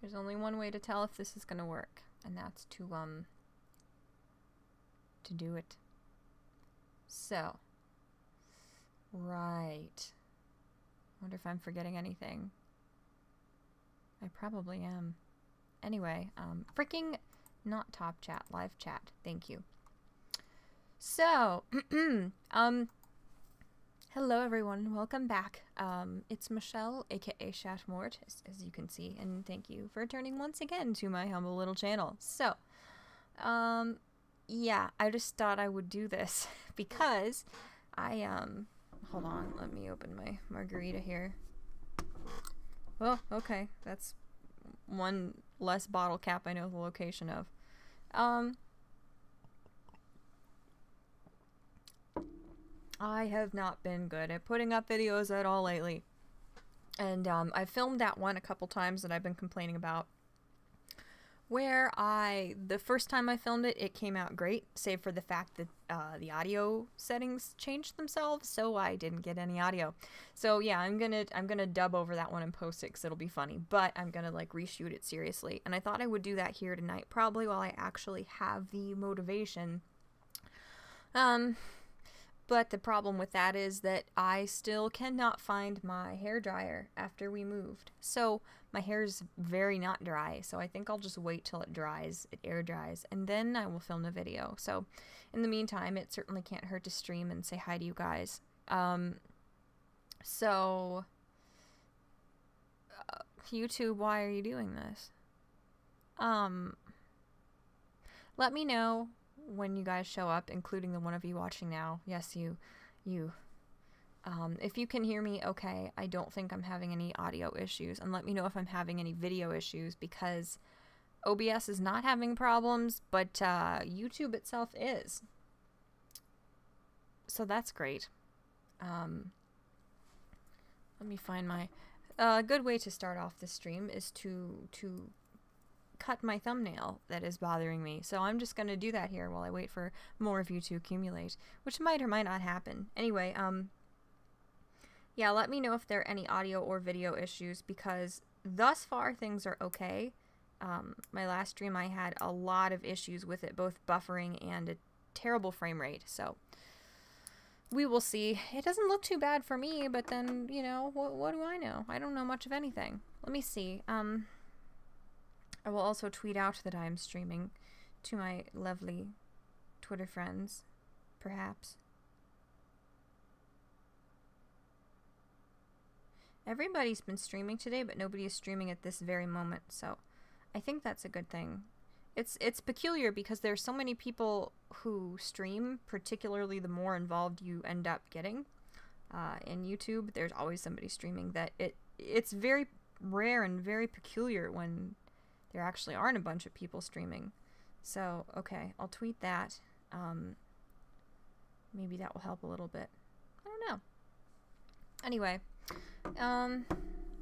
There's only one way to tell if this is gonna work, and that's to do it. So, right. Wonder if I'm forgetting anything. I probably am. Anyway, freaking not top chat, live chat. Thank you. So, hello everyone, welcome back. It's Michelle, aka Chat-Mort, as you can see, and thank you for returning once again to my humble little channel. So, yeah, I just thought I would do this because I, hold on, let me open my margarita here. Oh, okay, that's one less bottle cap I know the location of. I have not been good at putting up videos at all lately. And I filmed that one a couple times that I've been complaining about, where the first time I filmed it, it came out great, save for the fact that the audio settings changed themselves, so I didn't get any audio. So yeah, I'm gonna dub over that one and post it because it'll be funny, but I'm gonna like reshoot it seriously. And I thought I would do that here tonight, probably while I actually have the motivation. But the problem with that is that I still cannot find my hairdryer after we moved. So my hair's very not dry, so I think I'll just wait till it dries, it air dries, and then I will film the video. So in the meantime, it certainly can't hurt to stream and say hi to you guys. YouTube, why are you doing this? Let me know when you guys show up, including the one of you watching now. Yes, you. If you can hear me okay, I don't think I'm having any audio issues, and let me know if I'm having any video issues, because OBS is not having problems, but YouTube itself is. So that's great. Let me find my... A good way to start off the stream is to cut my thumbnail that is bothering me. So I'm just going to do that here while I wait for more of you to accumulate, which might or might not happen. Anyway, yeah, let me know if there are any audio or video issues, because thus far things are okay. My last stream I had a lot of issues with it, both buffering and a terrible frame rate, so we will see. It doesn't look too bad for me, but then, you know, what do I know? I don't know much of anything. Let me see. I will also tweet out that I am streaming to my lovely Twitter friends, perhaps. Everybody's been streaming today, but nobody is streaming at this very moment, so I think that's a good thing. It's peculiar because there's so many people who stream, particularly the more involved you end up getting. In YouTube, there's always somebody streaming. That it's very rare and very peculiar when there actually aren't a bunch of people streaming. So, okay, I'll tweet that. Maybe that will help a little bit. I don't know. Anyway,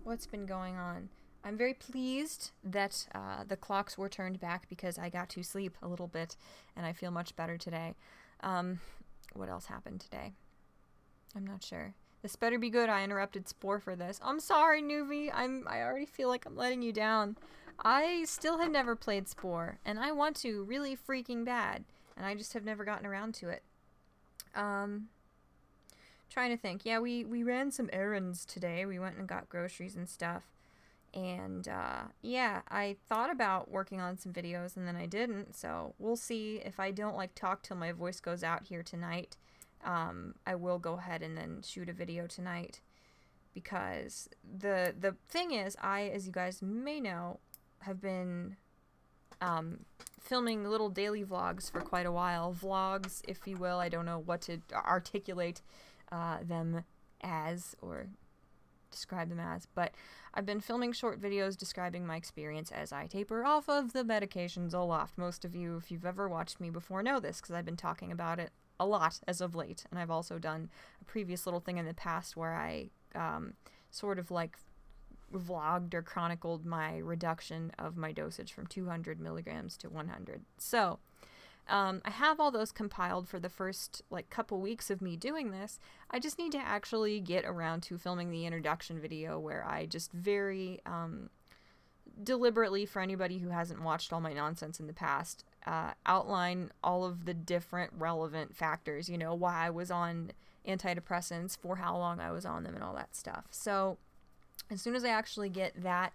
what's been going on? I'm very pleased that the clocks were turned back because I got to sleep a little bit and I feel much better today. What else happened today? I'm not sure. This better be good. I interrupted Spore for this. I'm sorry, Nuvi. I already feel like I'm letting you down. I still have never played Spore, and I want to really freaking bad, and I just have never gotten around to it. Trying to think. Yeah, we ran some errands today. We went and got groceries and stuff. And, yeah, I thought about working on some videos, and then I didn't, so we'll see. If I don't, like, talk till my voice goes out here tonight, I will go ahead and then shoot a video tonight. Because the thing is, as you guys may know, have been filming little daily vlogs for quite a while. Vlogs, if you will. I don't know what to articulate them as or describe them as, but I've been filming short videos describing my experience as I taper off of the medication Zoloft. Most of you, if you've ever watched me before, know this because I've been talking about it a lot as of late, and I've also done a previous little thing in the past where I sort of like vlogged or chronicled my reduction of my dosage from 200 milligrams to 100. So I have all those compiled for the first like couple weeks of me doing this. I just need to actually get around to filming the introduction video where I just very deliberately, for anybody who hasn't watched all my nonsense in the past, outline all of the different relevant factors, you know, why I was on antidepressants, for how long I was on them, and all that stuff. So as soon as I actually get that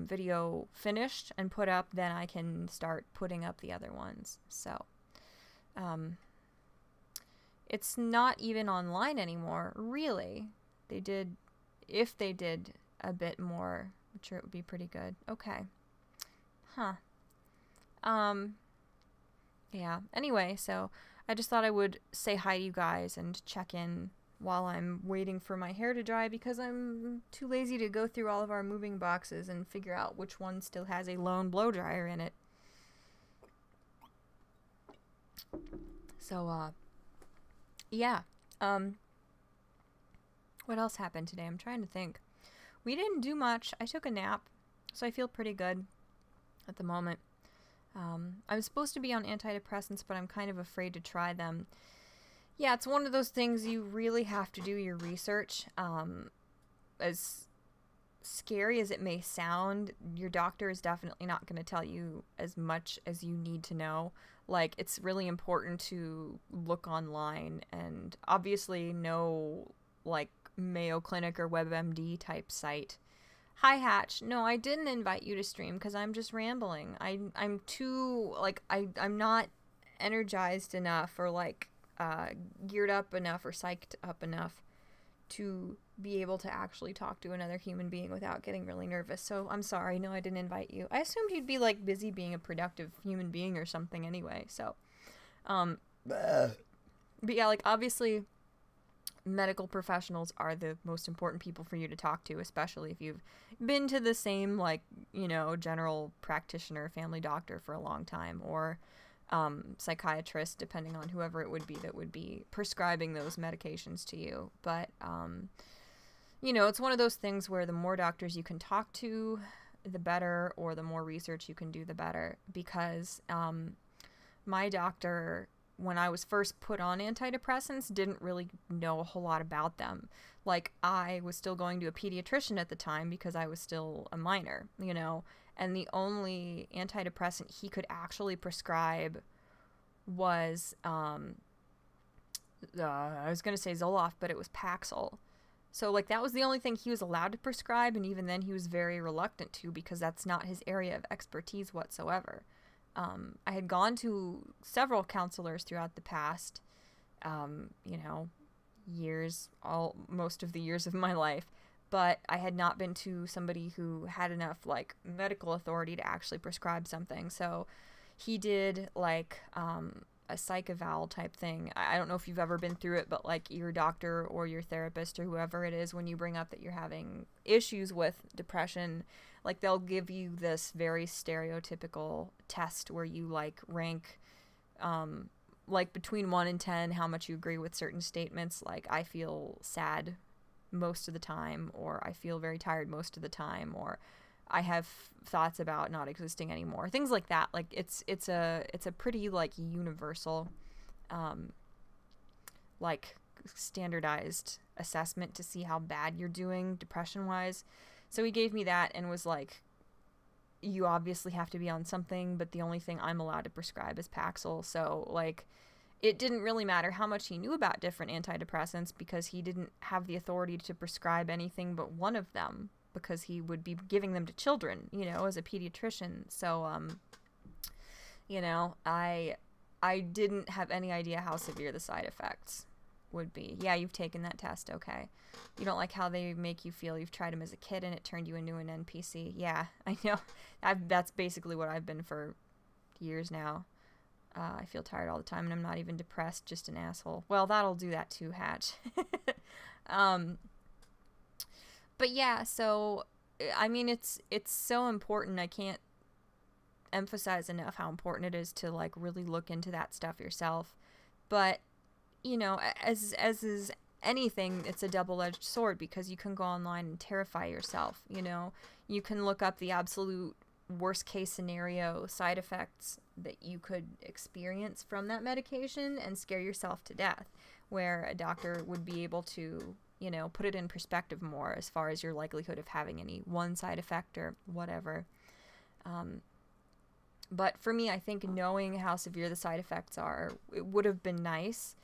video finished and put up, then I can start putting up the other ones. So it's not even online anymore, really. They did, if they did a bit more, I'm sure it would be pretty good. Okay. Huh. Yeah. Anyway, so I just thought I would say hi to you guys and check in while I'm waiting for my hair to dry, because I'm too lazy to go through all of our moving boxes and figure out which one still has a lone blow dryer in it. So, yeah. What else happened today? I'm trying to think. We didn't do much. I took a nap, so I feel pretty good at the moment. I'm supposed to be on antidepressants, but I'm kind of afraid to try them. Yeah, it's one of those things you really have to do your research. As scary as it may sound, your doctor is definitely not going to tell you as much as you need to know. Like, it's really important to look online and obviously know, like, Mayo Clinic or WebMD type site. Hi Hatch, no, I didn't invite you to stream because I'm just rambling. I'm too, like, I'm not energized enough, or like geared up enough, or psyched up enough to be able to actually talk to another human being without getting really nervous. So I'm sorry, no, I didn't invite you. I assumed you'd be like busy being a productive human being or something anyway. So but yeah, like, obviously medical professionals are the most important people for you to talk to, especially if you've been to the same, like, you know, general practitioner, family doctor for a long time, or psychiatrist, depending on whoever it would be that would be prescribing those medications to you. But you know, it's one of those things where the more doctors you can talk to, the better, or the more research you can do, the better. Because my doctor, when I was first put on antidepressants, didn't really know a whole lot about them. Like, I was still going to a pediatrician at the time because I was still a minor, you know, and the only antidepressant he could actually prescribe was, I was going to say Zoloft, but it was Paxil. So, like, that was the only thing he was allowed to prescribe, and even then he was very reluctant to, because that's not his area of expertise whatsoever. I had gone to several counselors throughout the past, you know, most of the years of my life, but I had not been to somebody who had enough, like, medical authority to actually prescribe something. So he did, like, a psych eval type thing. I don't know if you've ever been through it, but, like, your doctor or your therapist or whoever it is, when you bring up that you're having issues with depression, like, they'll give you this very stereotypical test where you, like, rank, like, between 1 and 10, how much you agree with certain statements. Like, I feel sad most of the time, or I feel very tired most of the time, or I have thoughts about not existing anymore. Things like that. Like, it's a pretty, like, universal, like, standardized assessment to see how bad you're doing depression-wise. So he gave me that and was like, you obviously have to be on something, but the only thing I'm allowed to prescribe is Paxil. So, like, it didn't really matter how much he knew about different antidepressants, because he didn't have the authority to prescribe anything but one of them, because he would be giving them to children, you know, as a pediatrician. So, you know, I didn't have any idea how severe the side effects would be. Yeah, you've taken that test, okay. You don't like how they make you feel. You've tried them as a kid and it turned you into an NPC. Yeah, I know. That's basically what I've been for years now. I feel tired all the time, and I'm not even depressed, just an asshole. Well, that'll do that too, Hatch. But yeah, so, I mean, it's so important. I can't emphasize enough how important it is to, like, really look into that stuff yourself. But, you know, as is anything, it's a double-edged sword, because you can go online and terrify yourself, you know. You can look up the absolute worst-case scenario side effects that you could experience from that medication and scare yourself to death, where a doctor would be able to you know, put it in perspective more as far as your likelihood of having any one side effect or whatever. But for me, I think knowing how severe the side effects are, it would have been nice,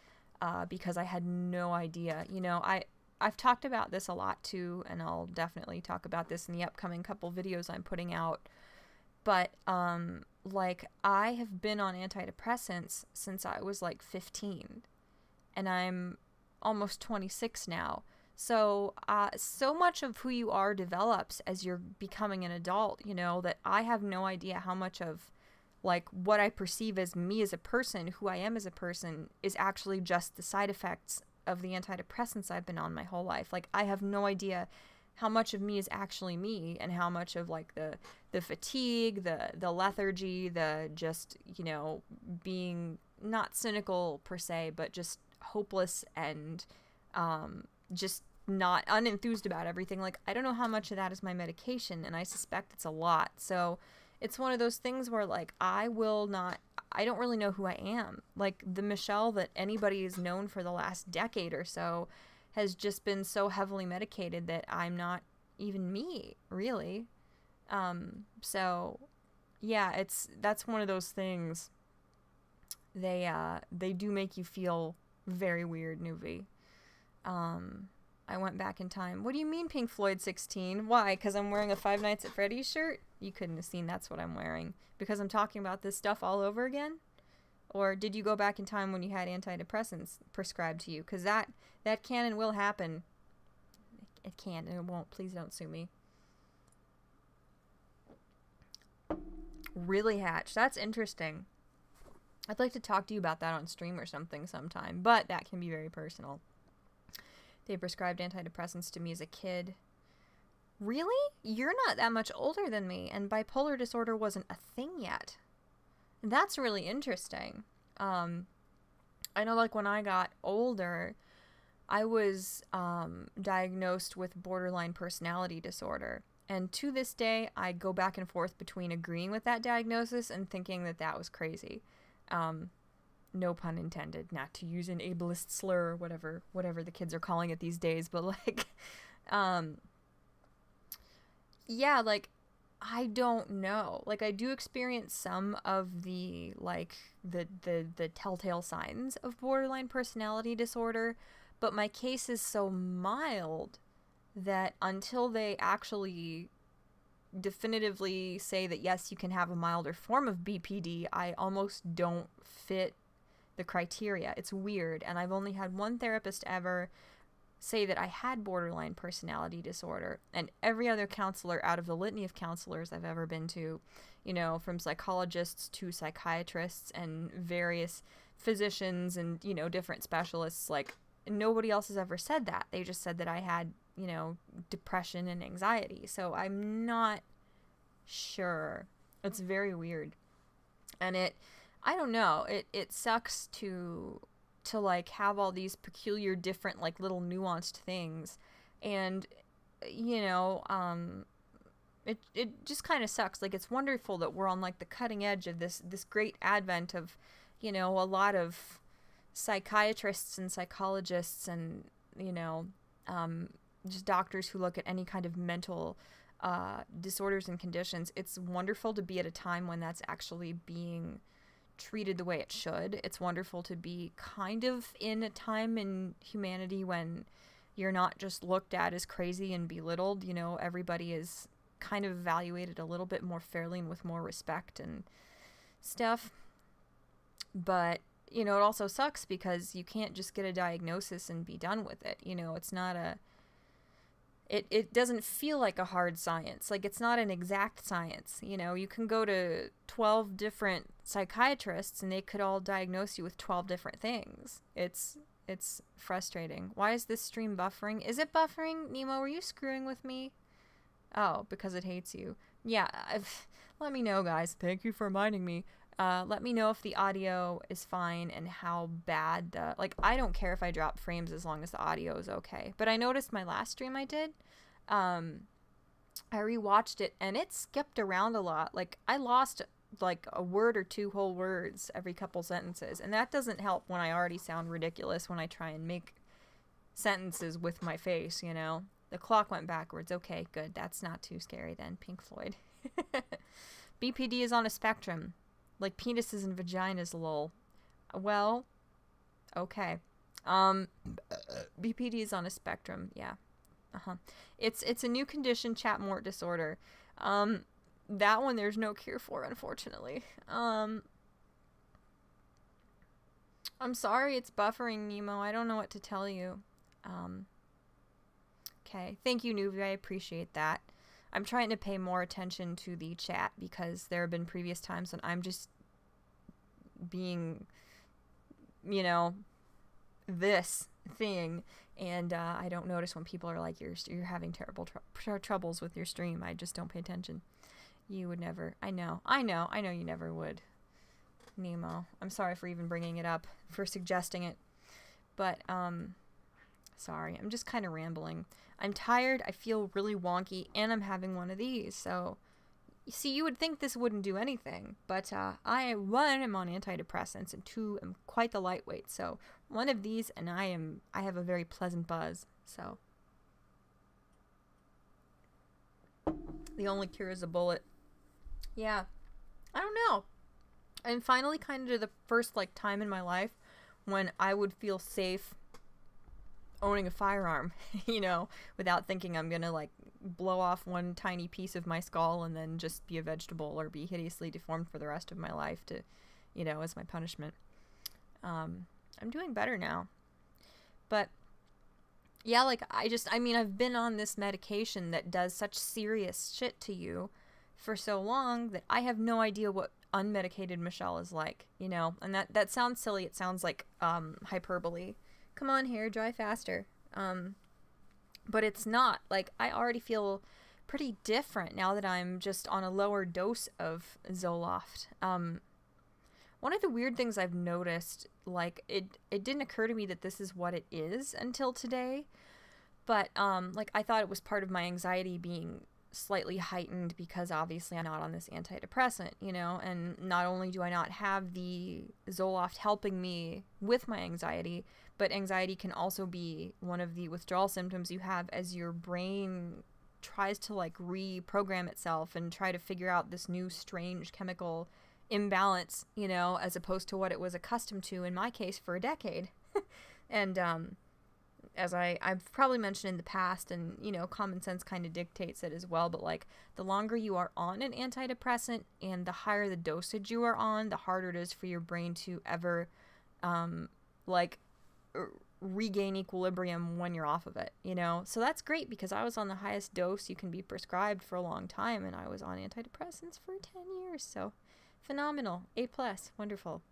because I had no idea. You know, I've talked about this a lot too, and I'll definitely talk about this in the upcoming couple videos I'm putting out. But, like, I have been on antidepressants since I was like 15, and I'm almost 26 now. So, so much of who you are develops as you're becoming an adult, you know, that I have no idea how much of, like, what I perceive as me as a person, who I am as a person, is actually just the side effects of the antidepressants I've been on my whole life. Like, I have no idea how much of me is actually me, and how much of, like, the fatigue, the lethargy, the just, you know, being not cynical per se, but just hopeless and just not unenthused about everything. Like, I don't know how much of that is my medication, and I suspect it's a lot. So it's one of those things where, like, I don't really know who I am. Like, the Michelle that anybody has known for the last decade or so has just been so heavily medicated that I'm not even me, really. So yeah, that's one of those things. They do make you feel very weird, Nuvi. I went back in time. What do you mean Pink Floyd 16? Why? Because I'm wearing a Five Nights at Freddy's shirt? You couldn't have seen that's what I'm wearing. Because I'm talking about this stuff all over again? Or did you go back in time when you had antidepressants prescribed to you? Because that can and will happen. It can and it won't. Please don't sue me. Really, Hatch. That's interesting. I'd like to talk to you about that on stream or something sometime, but that can be very personal. They prescribed antidepressants to me as a kid. Really? You're not that much older than me, and bipolar disorder wasn't a thing yet. That's really interesting. I know, like, when I got older, I was diagnosed with borderline personality disorder. And to this day, I go back and forth between agreeing with that diagnosis and thinking that that was crazy. No pun intended, not to use an ableist slur or whatever the kids are calling it these days, but, like, yeah, like, I don't know. Like, I do experience some of the, like, the telltale signs of borderline personality disorder, but my case is so mild that until they actually definitively say that, yes, you can have a milder form of BPD, I almost don't fit the criteria. It's weird, and I've only had one therapist ever say that I had borderline personality disorder, and every other counselor out of the litany of counselors I've ever been to, you know, from psychologists to psychiatrists and various physicians and, you know, different specialists, like, nobody else has ever said that. They just said that I had, you know, depression and anxiety. So I'm not sure. It's very weird. And I don't know, it sucks to like have all these peculiar different, like, little nuanced things, and, you know, it just kind of sucks. Like, it's wonderful that we're on, like, the cutting edge of this great advent of, you know, a lot of psychiatrists and psychologists and, you know, just doctors who look at any kind of mental disorders and conditions. It's wonderful to be at a time when that's actually being treated the way it should. It's wonderful to be kind of in a time in humanity when you're not just looked at as crazy and belittled. You know, everybody is kind of evaluated a little bit more fairly and with more respect and stuff. But, you know, it also sucks because you can't just get a diagnosis and be done with it. You know, it's not it doesn't feel like a hard science. Like, it's not an exact science. You know, you can go to 12 different psychiatrists and they could all diagnose you with 12 different things. It's frustrating. Why is this stream buffering? Is it buffering? Nemo, were you screwing with me? Oh, because it hates you. Yeah, let me know, guys. Thank you for reminding me. Let me know if the audio is fine and how bad like, I don't care if I drop frames as long as the audio is okay. But I noticed my last stream I did, I rewatched it and it skipped around a lot. Like, I lost, like, a word or two whole words every couple sentences. And that doesn't help when I already sound ridiculous when I try and make sentences with my face, you know. The clock went backwards. Okay, good. That's not too scary then. Pink Floyd. BPD is on a spectrum. Like penises and vaginas, lol. Well, okay. BPD is on a spectrum, yeah. It's a new condition, Chat-Mort disorder. That one there's no cure for, unfortunately. I'm sorry it's buffering, Nemo. I don't know what to tell you. Okay. Thank you, Nuvi. I appreciate that. I'm trying to pay more attention to the chat because there have been previous times when I'm just being, you know, this thing, and I don't notice when people are like, you're having terrible troubles with your stream. I just don't pay attention. You would never. I know you never would, Nemo. I'm sorry for even bringing it up, for suggesting it, but sorry, I'm just kind of rambling. I'm tired, I feel really wonky, and I'm having one of these, so see, you would think this wouldn't do anything, but I, 1, am on antidepressants, and 2, am quite the lightweight, so one of these, and I have a very pleasant buzz, so the only cure is a bullet. Yeah, I don't know. I'm finally kind of the first, like, time in my life when I would feel safe owning a firearm, you know, without thinking I'm gonna, like, blow off one tiny piece of my skull and then just be a vegetable or be hideously deformed for the rest of my life to, you know, as my punishment. I'm doing better now. But, yeah, like, I mean, I've been on this medication that does such serious shit to you for so long that I have no idea what unmedicated Michelle is like, you know, and that sounds silly. It sounds like, hyperbole. Come on, hair dry faster. But it's not. Like, I already feel pretty different now that I'm just on a lower dose of Zoloft. One of the weird things I've noticed, like, it didn't occur to me that this is what it is until today, but, like, I thought it was part of my anxiety being slightly heightened because obviously I'm not on this antidepressant, you know, and not only do I not have the Zoloft helping me with my anxiety, but anxiety can also be one of the withdrawal symptoms you have as your brain tries to, like, reprogram itself and try to figure out this new strange chemical imbalance, you know, as opposed to what it was accustomed to, in my case, for a decade. And, as I've probably mentioned in the past, and, you know, common sense kind of dictates it as well, but, like, the longer you are on an antidepressant and the higher the dosage you are on, the harder it is for your brain to ever, like, regain equilibrium when you're off of it, you know? So that's great because I was on the highest dose you can be prescribed for a long time, and I was on antidepressants for 10 years, so phenomenal. A+, wonderful.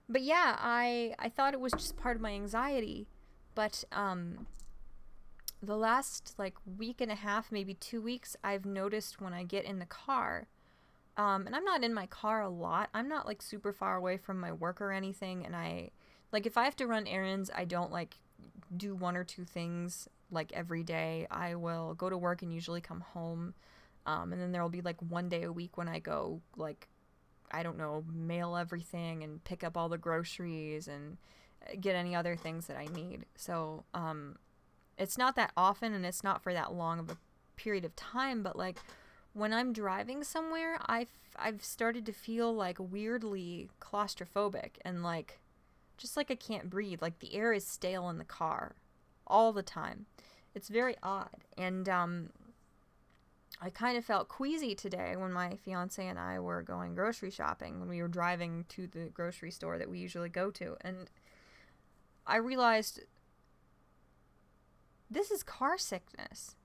But yeah, I thought it was just part of my anxiety, but the last, like, week and a half, maybe 2 weeks, I've noticed when I get in the car, and I'm not in my car a lot, I'm not, like, super far away from my work or anything, and like, if I have to run errands, I don't, like, do 1 or 2 things, like, every day. I will go to work and usually come home, and then there'll be, like, 1 day a week when I go, like, I don't know, mail everything and pick up all the groceries and get any other things that I need. So, it's not that often and it's not for that long of a period of time, but, like, when I'm driving somewhere, I've started to feel, like, weirdly claustrophobic and, like, just like I can't breathe. Like, the air is stale in the car all the time. It's very odd. And, I kind of felt queasy today when my fiance and I were going grocery shopping, when we were driving to the grocery store that we usually go to. And I realized this is car sickness.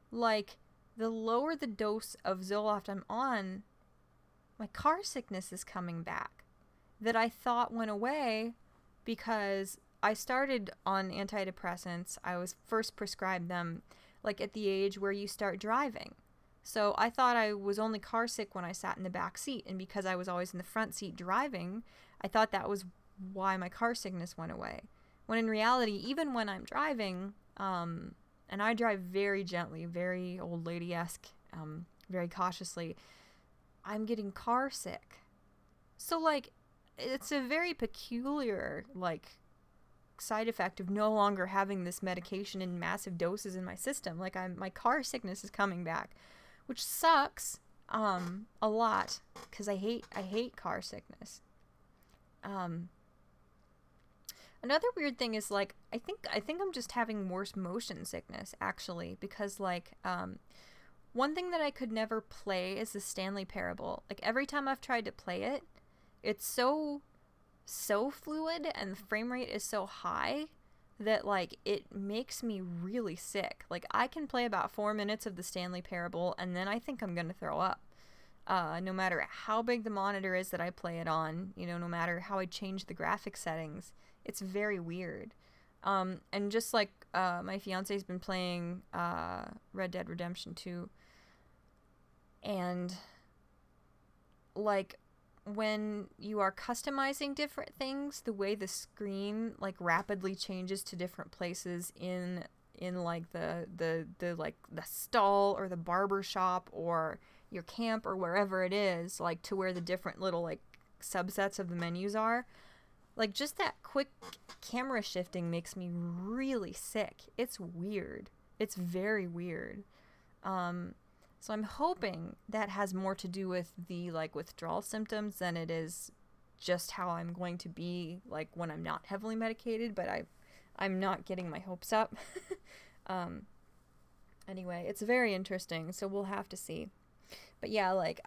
Like, the lower the dose of Zoloft I'm on, my car sickness is coming back. That I thought went away because I started on antidepressants. I was first prescribed them, like, at the age where you start driving. So I thought I was only car sick when I sat in the back seat, and because I was always in the front seat driving, I thought that was why my car sickness went away. When in reality, even when I'm driving, and I drive very gently, very old lady-esque, very cautiously, I'm getting car sick. So, like, it's a very peculiar, like, side effect of no longer having this medication in massive doses in my system. Like, my car sickness is coming back, which sucks a lot, because I hate car sickness. Another weird thing is, like, I think I'm just having worse motion sickness, actually, because, like, one thing that I could never play is the Stanley Parable. Like, every time I've tried to play it, it's so fluid and the frame rate is so high that, like, it makes me really sick. Like, I can play about 4 minutes of the Stanley Parable and then I think I'm gonna throw up. No matter how big the monitor is that I play it on, you know, no matter how I change the graphic settings, it's very weird. And just like my fiance's been playing Red Dead Redemption 2, and like, when you are customizing different things, the way the screen like rapidly changes to different places in like the stall or the barber shop or your camp or wherever it is, like to where the different little like subsets of the menus are, like just that quick camera shifting makes me really sick. It's weird. It's very weird. So I'm hoping that has more to do with the like withdrawal symptoms than it is just how I'm going to be like when I'm not heavily medicated, but I'm not getting my hopes up. Anyway, it's very interesting, so we'll have to see. But yeah, like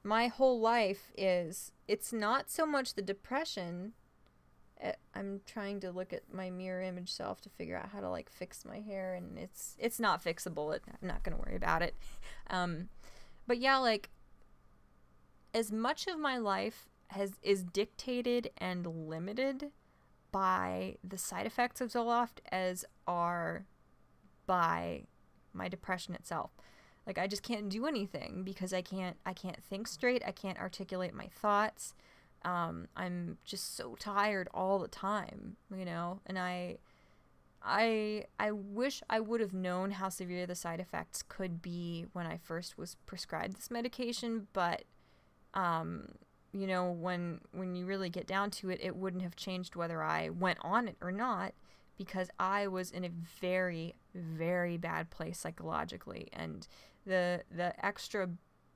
my whole life it's not so much the depression. I'm trying to look at my mirror image self to figure out how to like fix my hair, and it's not fixable. I'm not gonna worry about it. But yeah, like, as much of my life is dictated and limited by the side effects of Zoloft as are by my depression itself. Like, I just can't do anything because I can't think straight. I can't articulate my thoughts. I'm just so tired all the time, you know, and I wish I would have known how severe the side effects could be when I first was prescribed this medication, but, you know, when you really get down to it, it wouldn't have changed whether I went on it or not, because I was in a very, very bad place psychologically, and the extra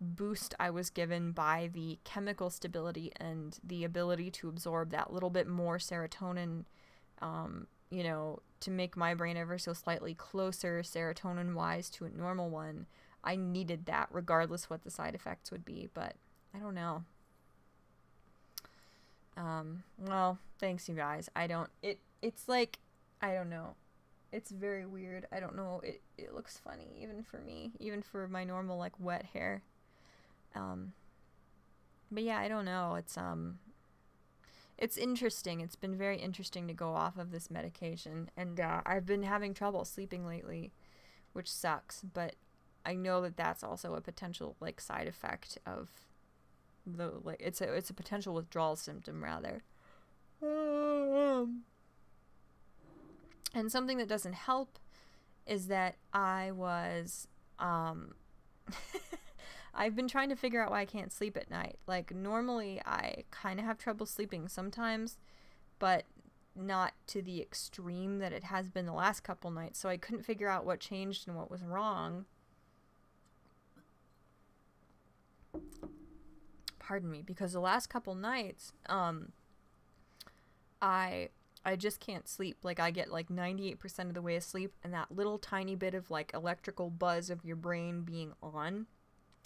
boost I was given by the chemical stability and the ability to absorb that little bit more serotonin, you know, to make my brain ever so slightly closer serotonin-wise to a normal one. I needed that regardless what the side effects would be, but I don't know. Well, thanks you guys. It's like, I don't know. It's very weird. I don't know. It looks funny even for me, even for my normal like wet hair. But yeah, I don't know. It's interesting. It's been very interesting to go off of this medication, and I've been having trouble sleeping lately, which sucks, but I know that that's also a potential like side effect of the like it's a potential withdrawal symptom rather. And something that doesn't help is that I was I've been trying to figure out why I can't sleep at night. Like, normally I kind of have trouble sleeping sometimes, but not to the extreme that it has been the last couple nights. So I couldn't figure out what changed and what was wrong. Pardon me, because the last couple nights, I just can't sleep. Like, I get like 98% of the way asleep, and that little tiny bit of like electrical buzz of your brain being on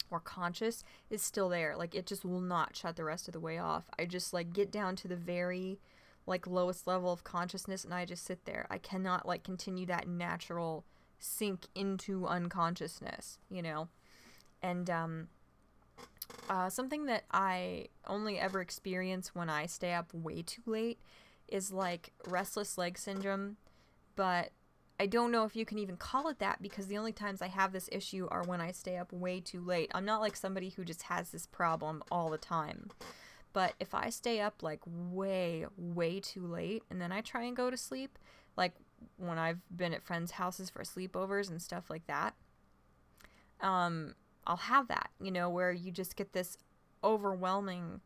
or conscious is still there. Like, it just will not shut the rest of the way off. I just like get down to the very like lowest level of consciousness and I just sit there. I cannot like continue that natural sink into unconsciousness, you know? And something that I only ever experience when I stay up way too late is like restless leg syndrome, but I don't know if you can even call it that, because the only times I have this issue are when I stay up way too late. I'm not like somebody who just has this problem all the time. But if I stay up like way, way too late and then I try and go to sleep, like when I've been at friends' houses for sleepovers and stuff like that, I'll have that, you know, where you just get this overwhelming,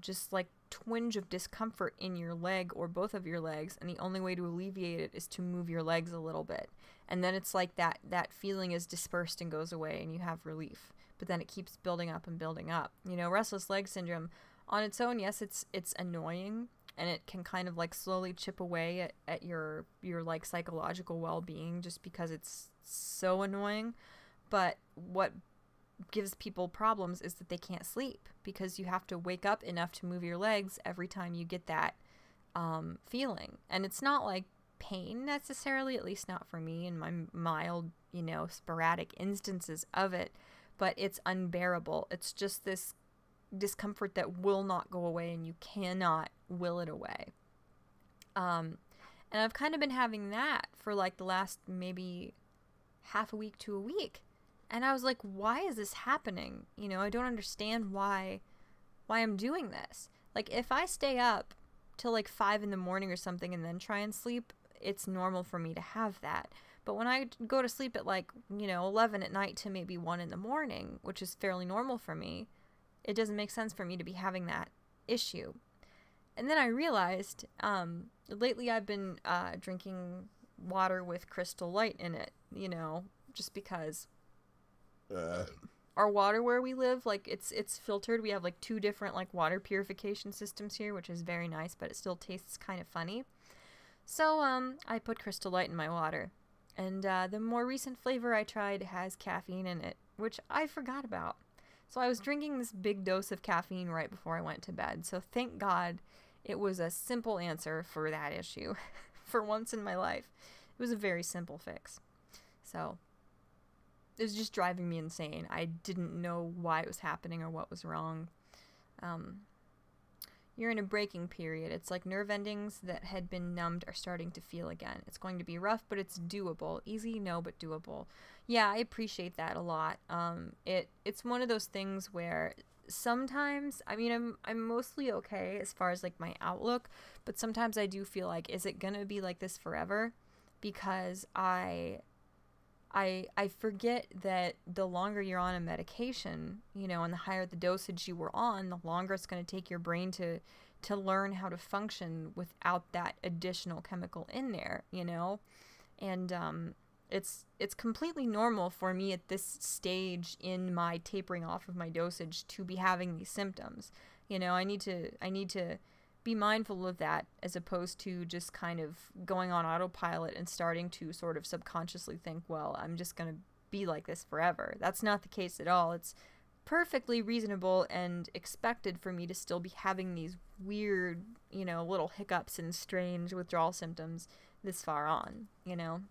just like twinge of discomfort in your leg or both of your legs, and the only way to alleviate it is to move your legs a little bit. And then it's like that feeling is dispersed and goes away and you have relief. But then it keeps building up and building up. You know, restless leg syndrome on its own, yes, it's annoying, and it can kind of like slowly chip away at your like psychological well-being just because it's so annoying. But what gives people problems is that they can't sleep because you have to wake up enough to move your legs every time you get that feeling. And it's not like pain necessarily, at least not for me in my mild, you know, sporadic instances of it, but it's unbearable. It's just this discomfort that will not go away, and you cannot will it away. And I've kind of been having that for like the last maybe half a week to a week. And I was like, why is this happening? You know, I don't understand why I'm doing this. Like, if I stay up till like 5 in the morning or something and then try and sleep, it's normal for me to have that. But when I go to sleep at like, you know, 11 at night to maybe 1 in the morning, which is fairly normal for me, it doesn't make sense for me to be having that issue. And then I realized, lately I've been drinking water with Crystal Light in it, you know, just because our water where we live, like it's filtered. We have like 2 different like water purification systems here, which is very nice, but it still tastes kind of funny. So I put Crystal Light in my water, and the more recent flavor I tried has caffeine in it, which I forgot about. So I was drinking this big dose of caffeine right before I went to bed. So thank God it was a simple answer for that issue. For once in my life, it was a very simple fix. So it was just driving me insane. I didn't know why it was happening or what was wrong. You're in a breaking period. It's like nerve endings that had been numbed are starting to feel again. It's going to be rough, but it's doable. Easy, no, but doable. Yeah, I appreciate that a lot. It's one of those things where sometimes, I mean, I'm mostly okay as far as like my outlook, but sometimes I do feel like, is it gonna be like this forever? Because I forget that the longer you're on a medication, you know, and the higher the dosage you were on, the longer it's going to take your brain to learn how to function without that additional chemical in there, you know? And it's completely normal for me at this stage in my tapering off of my dosage to be having these symptoms. You know, I need to be mindful of that, as opposed to just kind of going on autopilot and starting to sort of subconsciously think, well, I'm just going to be like this forever. That's not the case at all. It's perfectly reasonable and expected for me to still be having these weird, you know, little hiccups and strange withdrawal symptoms this far on, you know.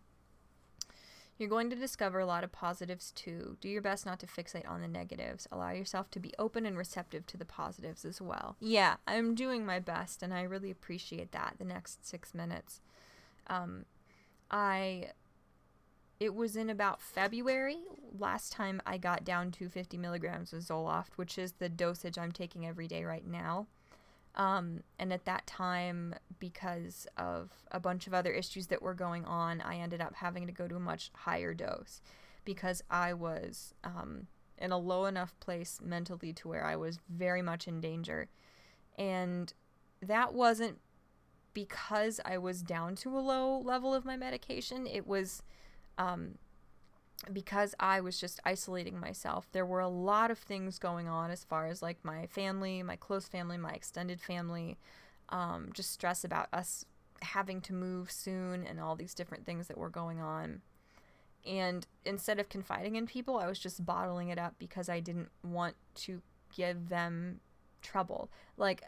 You're going to discover a lot of positives too. Do your best not to fixate on the negatives. Allow yourself to be open and receptive to the positives as well. Yeah, I'm doing my best, and I really appreciate that. The next 6 minutes. It was in about February last time I got down to 50 milligrams of Zoloft, which is the dosage I'm taking every day right now. And at that time, because of a bunch of other issues that were going on, I ended up having to go to a much higher dose because I was in a low enough place mentally to where I was very much in danger. And that wasn't because I was down to a low level of my medication. It was because I was just isolating myself. There were a lot of things going on as far as like my family, my close family, my extended family, just stress about us having to move soon and all these different things that were going on. And instead of confiding in people, I was just bottling it up because I didn't want to give them trouble. Like,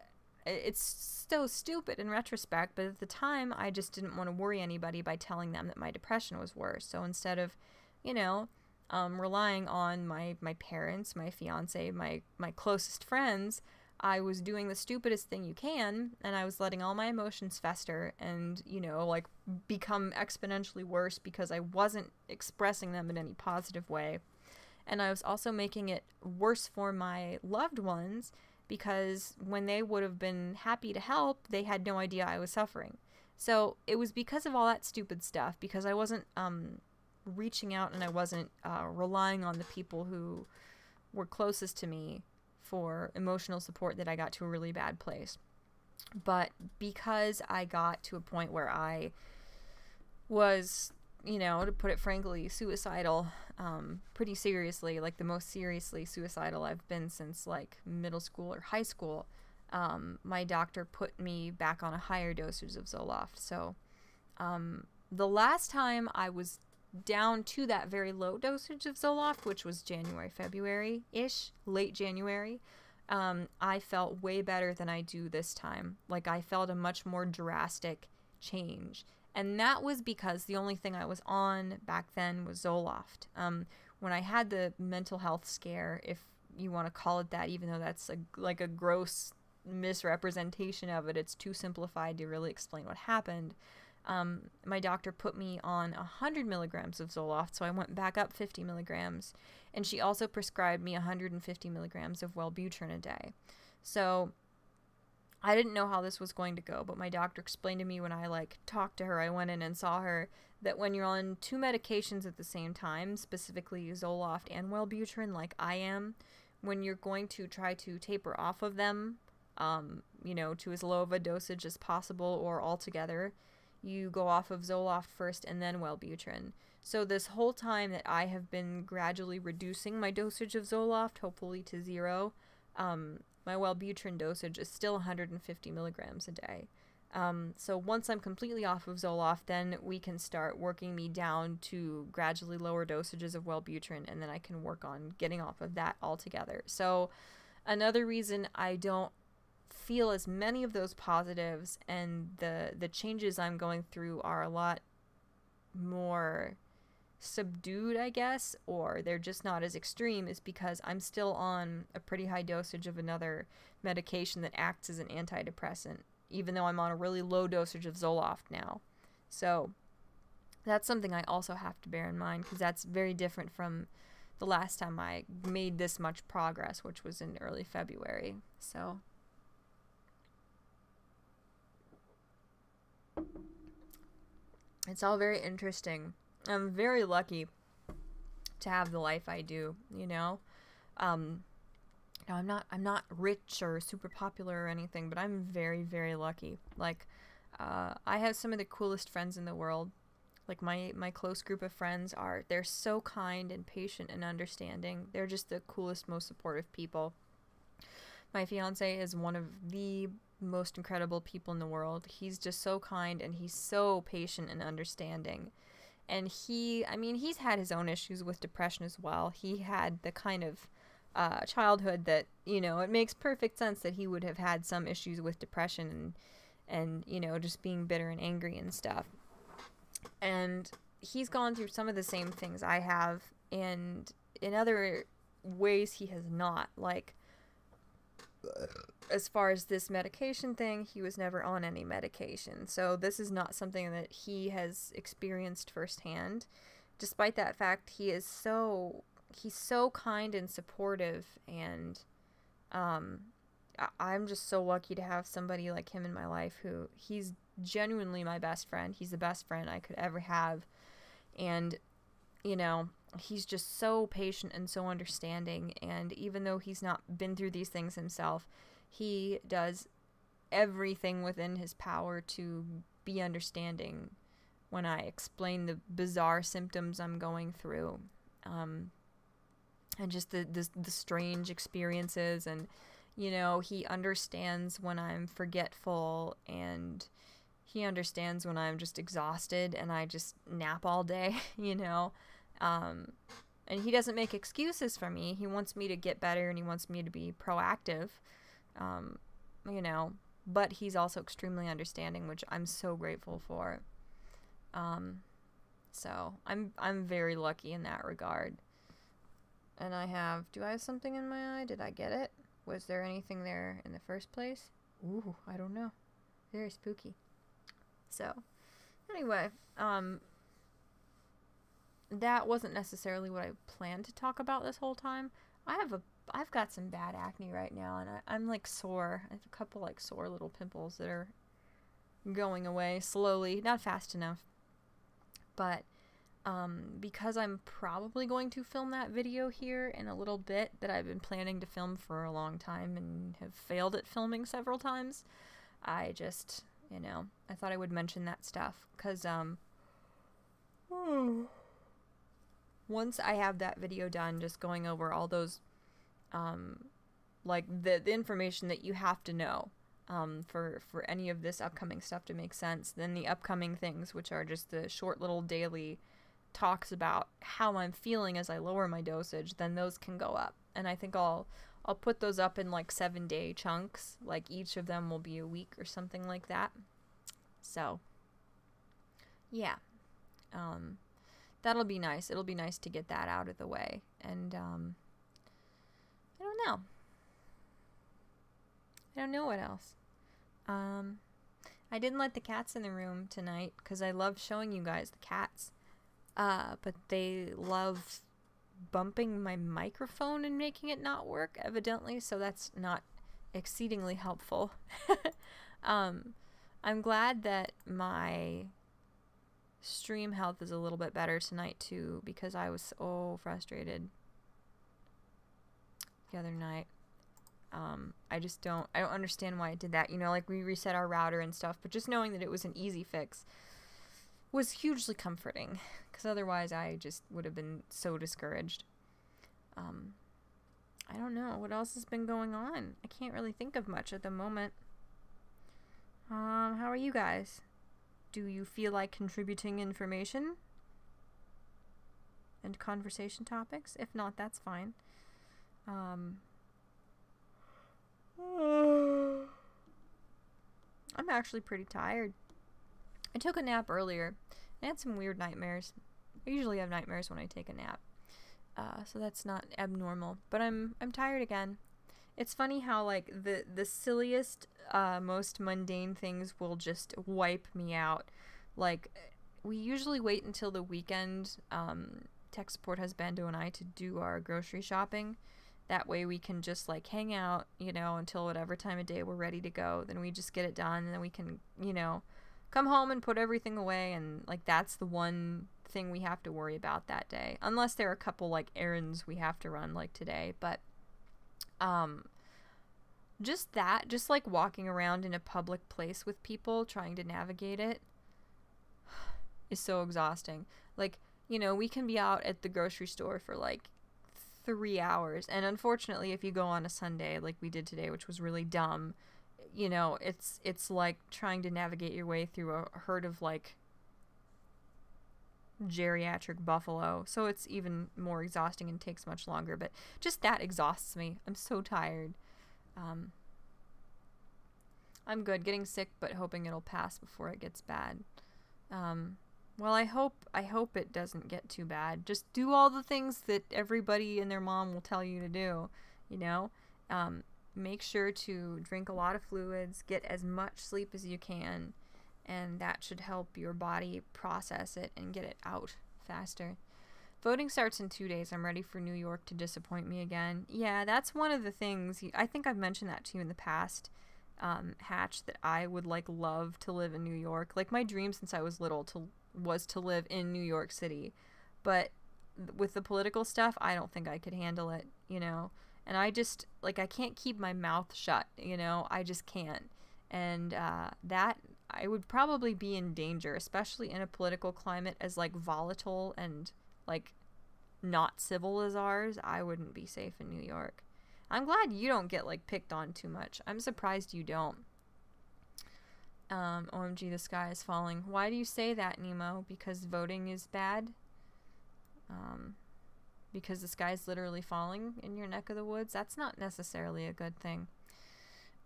it's so stupid in retrospect, but at the time I just didn't want to worry anybody by telling them that my depression was worse. So instead of, you know, relying on my parents, my fiance, my closest friends, I was doing the stupidest thing you can, and I was letting all my emotions fester and, you know, like become exponentially worse because I wasn't expressing them in any positive way. And I was also making it worse for my loved ones because when they would have been happy to help, they had no idea I was suffering. So it was because of all that stupid stuff, because I wasn't reaching out and I wasn't relying on the people who were closest to me for emotional support, that I got to a really bad place. But because I got to a point where I was, you know, to put it frankly, suicidal, pretty seriously, like the most seriously suicidal I've been since like middle school or high school, my doctor put me back on a higher dosage of Zoloft. So the last time I was down to that very low dosage of Zoloft, which was January, February-ish, late January, I felt way better than I do this time. Like, I felt a much more drastic change. And that was because the only thing I was on back then was Zoloft. When I had the mental health scare, if you want to call it that, even though that's like a gross misrepresentation of it, it's too simplified to really explain what happened. My doctor put me on 100 milligrams of Zoloft, so I went back up 50 milligrams, and she also prescribed me 150 milligrams of Wellbutrin a day. So I didn't know how this was going to go, but my doctor explained to me when I talked to her, I went in and saw her, that when you're on two medications at the same time, specifically Zoloft and Wellbutrin, like I am, when you're going to try to taper off of them, you know, to as low of a dosage as possible or altogether, you go off of Zoloft first and then Wellbutrin. So this whole time that I have been gradually reducing my dosage of Zoloft, hopefully to 0, my Wellbutrin dosage is still 150 milligrams a day. So once I'm completely off of Zoloft, then we can start working me down to gradually lower dosages of Wellbutrin, and then I can work on getting off of that altogether. So another reason I don't feel as many of those positives and the changes I'm going through are a lot more subdued, I guess, or they're just not as extreme, is because I'm still on a pretty high dosage of another medication that acts as an antidepressant, even though I'm on a really low dosage of Zoloft now. So that's something I also have to bear in mind, because that's very different from the last time I made this much progress, which was in early February. So it's all very interesting. I'm very lucky to have the life I do, you know. Now I'm not rich or super popular or anything, but I'm very, very lucky. Like, I have some of the coolest friends in the world. Like, my close group of friends they're so kind and patient and understanding. They're just the coolest, most supportive people. My fiance is one of the most incredible people in the world. He's just so kind, and he's so patient and understanding. And he's had his own issues with depression as well. He had the kind of childhood that, you know, it makes perfect sense that he would have had some issues with depression and you know, just being bitter and angry and stuff. And he's gone through some of the same things I have, and in other ways he has not. Like, as far as this medication thing, he was never on any medication. So this is not something that he has experienced firsthand. Despite that fact, he's so kind and supportive, and I'm just so lucky to have somebody like him in my life. He's genuinely my best friend. He's the best friend I could ever have. And, you know, he's just so patient and so understanding, and even though he's not been through these things himself, he does everything within his power to be understanding when I explain the bizarre symptoms I'm going through, and just the strange experiences. And, you know, he understands when I'm forgetful, and he understands when I'm just exhausted and I just nap all day, you know. And he doesn't make excuses for me. He wants me to get better, and he wants me to be proactive, you know, but he's also extremely understanding, which I'm so grateful for. So I'm very lucky in that regard. And do I have something in my eye? Did I get it? Was there anything there in the first place? Ooh, I don't know. Very spooky. So, anyway, that wasn't necessarily what I planned to talk about this whole time. I've got some bad acne right now, and I'm like sore. I have a couple like sore little pimples that are going away slowly, not fast enough. But because I'm probably going to film that video here in a little bit that I've been planning to film for a long time and have failed at filming several times, I just, I thought I would mention that stuff, because, once I have that video done, just going over all those, like, the information that you have to know, for any of this upcoming stuff to make sense, then the upcoming things, which are just the short little daily talks about how I'm feeling as I lower my dosage, then those can go up. And I think I'll put those up in, like, 7-day chunks. Like, each of them will be a week or something like that. So, yeah. That'll be nice. It'll be nice to get that out of the way. And, I don't know. I don't know what else. I didn't let the cats in the room tonight because I loved showing you guys the cats. But they love bumping my microphone and making it not work, evidently, so that's not exceedingly helpful. I'm glad that my stream health is a little bit better tonight, too, because I was so frustrated the other night. I don't understand why it did that. Like, we reset our router and stuff, but just knowing that it was an easy fix was hugely comforting, because otherwise I just would have been so discouraged. I don't know what else has been going on. I can't really think of much at the moment. How are you guys? Do you feel like contributing information and conversation topics? If not, that's fine. I'm actually pretty tired. I took a nap earlier. I had some weird nightmares. I usually have nightmares when I take a nap, so that's not abnormal. But I'm tired again. It's funny how, like, the silliest, most mundane things will just wipe me out. Like, we usually wait until the weekend, tech support husbando and I, to do our grocery shopping. That way we can just, like, hang out, until whatever time of day we're ready to go. Then we just get it done, and then we can, come home and put everything away, and, like, that's the one thing we have to worry about that day. Unless there are a couple, like, errands we have to run, like today. But, just, like, walking around in a public place with people, trying to navigate it, is so exhausting. Like, we can be out at the grocery store for, like, 3 hours, and unfortunately, if you go on a Sunday, like we did today, which was really dumb, it's like trying to navigate your way through a herd of, like, geriatric buffalo, so it's even more exhausting and takes much longer, but just that exhausts me. I'm so tired. I'm good, getting sick, but hoping it'll pass before it gets bad. Well, I hope it doesn't get too bad. Just do all the things that everybody and their mom will tell you to do, make sure to drink a lot of fluids, get as much sleep as you can, and that should help your body process it and get it out faster. Voting starts in 2 days. I'm ready for New York to disappoint me again. Yeah, that's one of the things. I think I've mentioned that to you in the past, Hatch, that I would, like, love to live in New York. Like, my dream since I was little was to live in New York City. But with the political stuff, I don't think I could handle it, And I just, like, I can't keep my mouth shut, I just can't. And that, I would probably be in danger, especially in a political climate as, like, volatile and, like, not civil as ours. I wouldn't be safe in New York. I'm glad you don't get, like, picked on too much. I'm surprised you don't. OMG, the sky is falling. Why do you say that, Nemo? Because voting is bad? Because the sky's literally falling in your neck of the woods? That's not necessarily a good thing.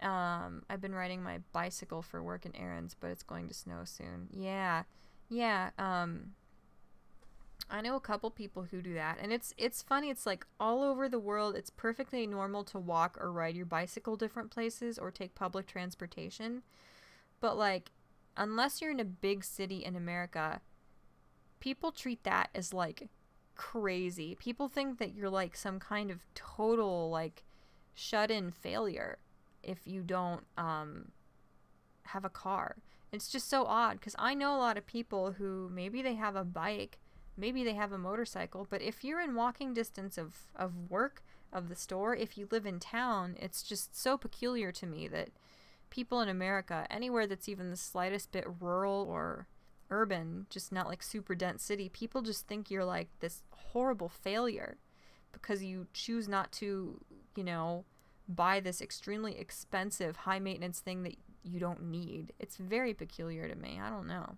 I've been riding my bicycle for work and errands, but it's going to snow soon. Yeah. I know a couple people who do that, and it's funny. It's like all over the world, it's perfectly normal to walk or ride your bicycle different places or take public transportation. But, like, unless you're in a big city in America, people treat that as, like, crazy. People think that you're, like, some kind of total, like, shut-in failure if you don't have a car. It's just so odd, because I know a lot of people who maybe they have a bike, maybe they have a motorcycle, but if you're in walking distance of work, of the store, if you live in town, it's just so peculiar to me that people in America, anywhere that's even the slightest bit rural or urban, just not like super dense city, people just think you're like this horrible failure because you choose not to, you know, buy this extremely expensive, high maintenance thing that you don't need. It's very peculiar to me. I don't know.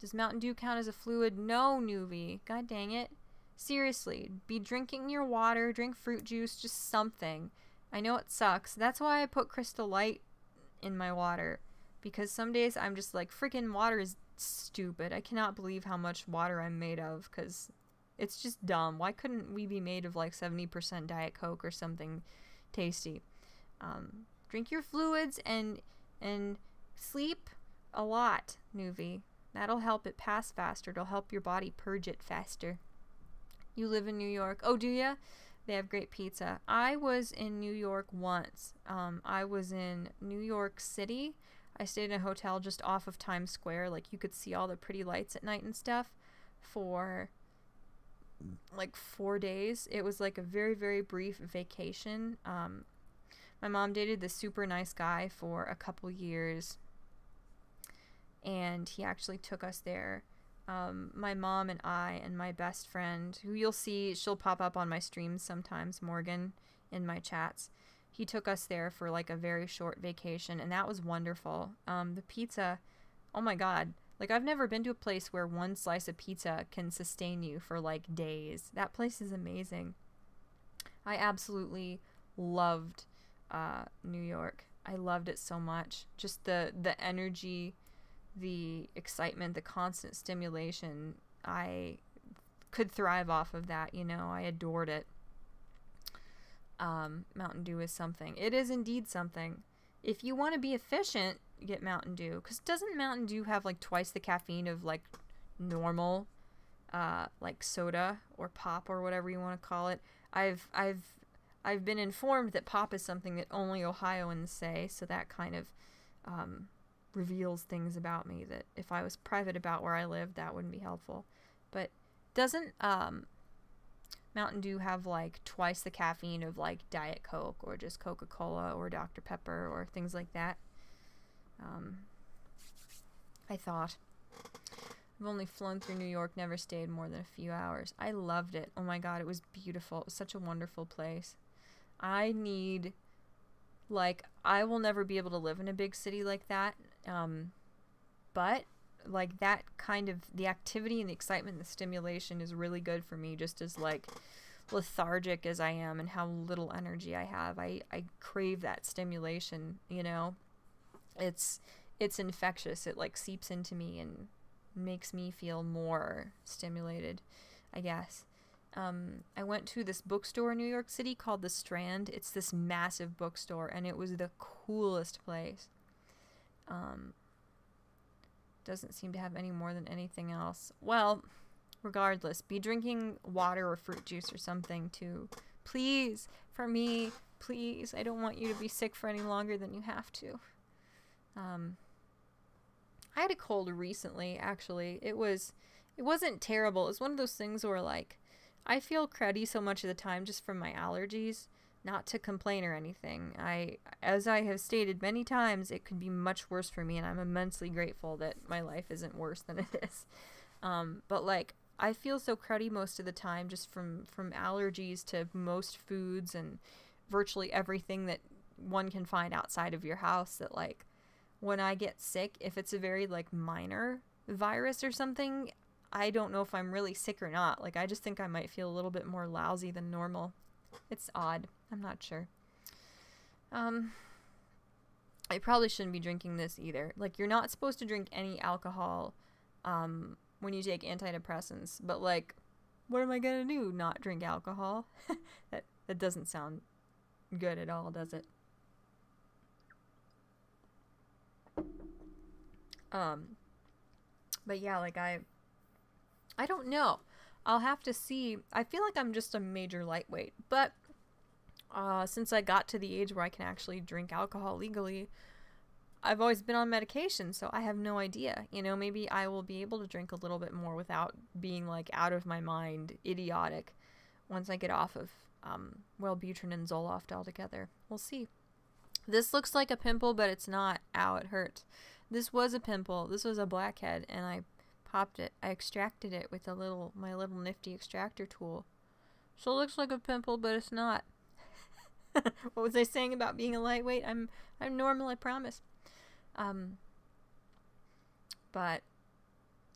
Does Mountain Dew count as a fluid? No, Nuvi. God dang it. Seriously, be drinking your water, drink fruit juice, just something. I know it sucks. That's why I put Crystal Light in my water. Because some days I'm just like, freaking water is stupid. I cannot believe how much water I'm made of, because it's just dumb. Why couldn't we be made of like 70% Diet Coke or something tasty? Drink your fluids and sleep a lot, Nuvi. That'll help it pass faster. It'll help your body purge it faster. You live in New York. Oh, do ya? They have great pizza. I was in New York once. I was in New York City. I stayed in a hotel just off of Times Square. Like, you could see all the pretty lights at night and stuff for like 4 days. It was like a very, very brief vacation. My mom dated this super nice guy for a couple years, and he actually took us there. My mom and I and my best friend, who you'll see, she'll pop up on my streams sometimes, Morgan, in my chats. He took us there for like a very short vacation, and that was wonderful. The pizza, oh my god. Like, I've never been to a place where one slice of pizza can sustain you for like days. That place is amazing. I absolutely loved New York. I loved it so much. Just the energy, the excitement, the constant stimulation. I could thrive off of that, you know. I adored it. Mountain Dew is something. It is indeed something. If you want to be efficient, get Mountain Dew. Because doesn't Mountain Dew have like twice the caffeine of like normal like soda or pop or whatever you want to call it? I've been informed that pop is something that only Ohioans say, so that kind of reveals things about me that if I was private about where I live, that wouldn't be helpful. But doesn't Mountain Dew have like twice the caffeine of like Diet Coke or just Coca-Cola or Dr. Pepper or things like that? I thought. I've only flown through New York, never stayed more than a few hours. I loved it. Oh my god, it was beautiful. It was such a wonderful place. I need, like, I will never be able to live in a big city like that. But like that kind of, the activity and the excitement and the stimulation is really good for me, just as like lethargic as I am and how little energy I have. I crave that stimulation, you know. It's infectious. It like seeps into me and makes me feel more stimulated, I guess. I went to this bookstore in New York City called The Strand. It's this massive bookstore, and it was the coolest place. Doesn't seem to have any more than anything else. Well, regardless, be drinking water or fruit juice or something too. Please, for me, please. I don't want you to be sick for any longer than you have to. I had a cold recently, actually. It wasn't terrible. It was one of those things where, like, I feel cruddy so much of the time just from my allergies, not to complain or anything. As I have stated many times, it could be much worse for me, and I'm immensely grateful that my life isn't worse than it is. But, like, I feel so cruddy most of the time just from allergies to most foods and virtually everything that one can find outside of your house, that, like, when I get sick, if it's a very, like, minor virus or something, I don't know if I'm really sick or not. Like, I just think I might feel a little bit more lousy than normal. It's odd. I'm not sure. I probably shouldn't be drinking this either. Like, you're not supposed to drink any alcohol when you take antidepressants. But, like, what am I gonna do? Not drink alcohol? That doesn't sound good at all, does it? But yeah, like, I don't know. I'll have to see. I feel like I'm just a major lightweight, but since I got to the age where I can actually drink alcohol legally, I've always been on medication, so I have no idea. You know, maybe I will be able to drink a little bit more without being, like, out of my mind, idiotic, once I get off of Wellbutrin and Zoloft altogether. We'll see. This looks like a pimple, but it's not. Ow, it hurt. This was a pimple. This was a blackhead, and I popped it. I extracted it with my little nifty extractor tool. So it looks like a pimple, but it's not. What was I saying about being a lightweight? I'm normal, I promise. But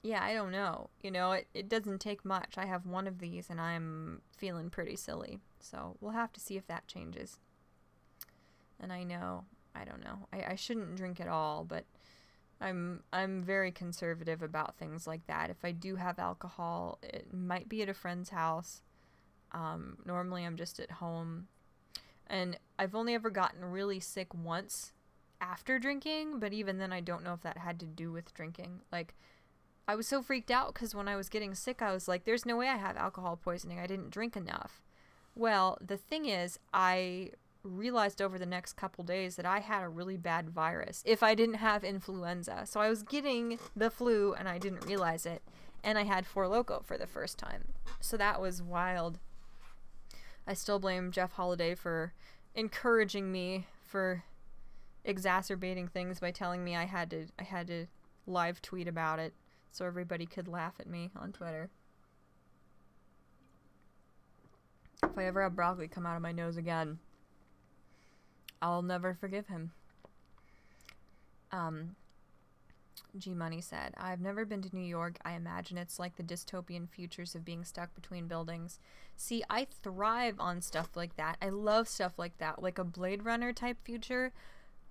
yeah, I don't know. You know, it doesn't take much. I have one of these and I'm feeling pretty silly. So we'll have to see if that changes. And I don't know. I shouldn't drink at all, but I'm very conservative about things like that. If I do have alcohol, it might be at a friend's house. Normally I'm just at home. And I've only ever gotten really sick once after drinking, but even then I don't know if that had to do with drinking. Like, I was so freaked out because when I was getting sick, I was like, there's no way I have alcohol poisoning. I didn't drink enough. Well, the thing is, I realized over the next couple days that I had a really bad virus if I didn't have influenza. So I was getting the flu and I didn't realize it. And I had Four Loko for the first time. So that was wild. I still blame Jeff Holiday for encouraging me for exacerbating things by telling me I had to live tweet about it so everybody could laugh at me on Twitter. If I ever have broccoli come out of my nose again, I'll never forgive him. G Money said, I've never been to New York. I imagine it's like the dystopian futures of being stuck between buildings. See, I thrive on stuff like that. I love stuff like that, like a Blade Runner type future.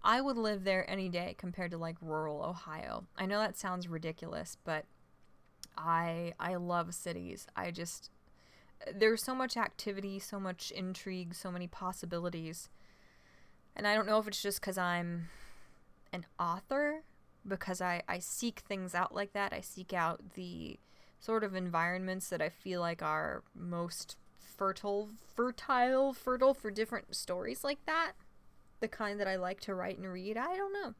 I would live there any day compared to like rural Ohio. I know that sounds ridiculous, but I love cities. There's so much activity, so much intrigue, so many possibilities. And I don't know if it's just because I'm an author, because I seek things out like that. I seek out the sort of environments that I feel like are most fertile for different stories like that. The kind that I like to write and read. I don't know.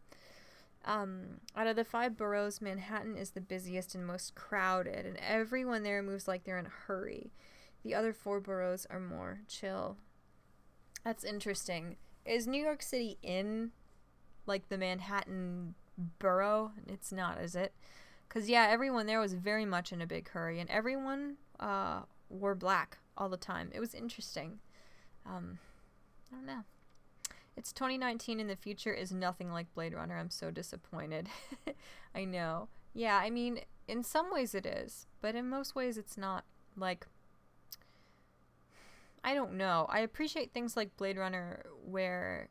Out of the 5 boroughs, Manhattan is the busiest and most crowded, and everyone there moves like they're in a hurry. The other 4 boroughs are more chill. That's interesting. Is New York City in, like, the Manhattan borough? It's not, is it? Because, yeah, everyone there was very much in a big hurry, and everyone wore black all the time. It was interesting. I don't know. It's 2019 and the future is nothing like Blade Runner. I'm so disappointed. I know. Yeah, I mean, in some ways it is, but in most ways it's not. Like, I don't know. I appreciate things like Blade Runner where,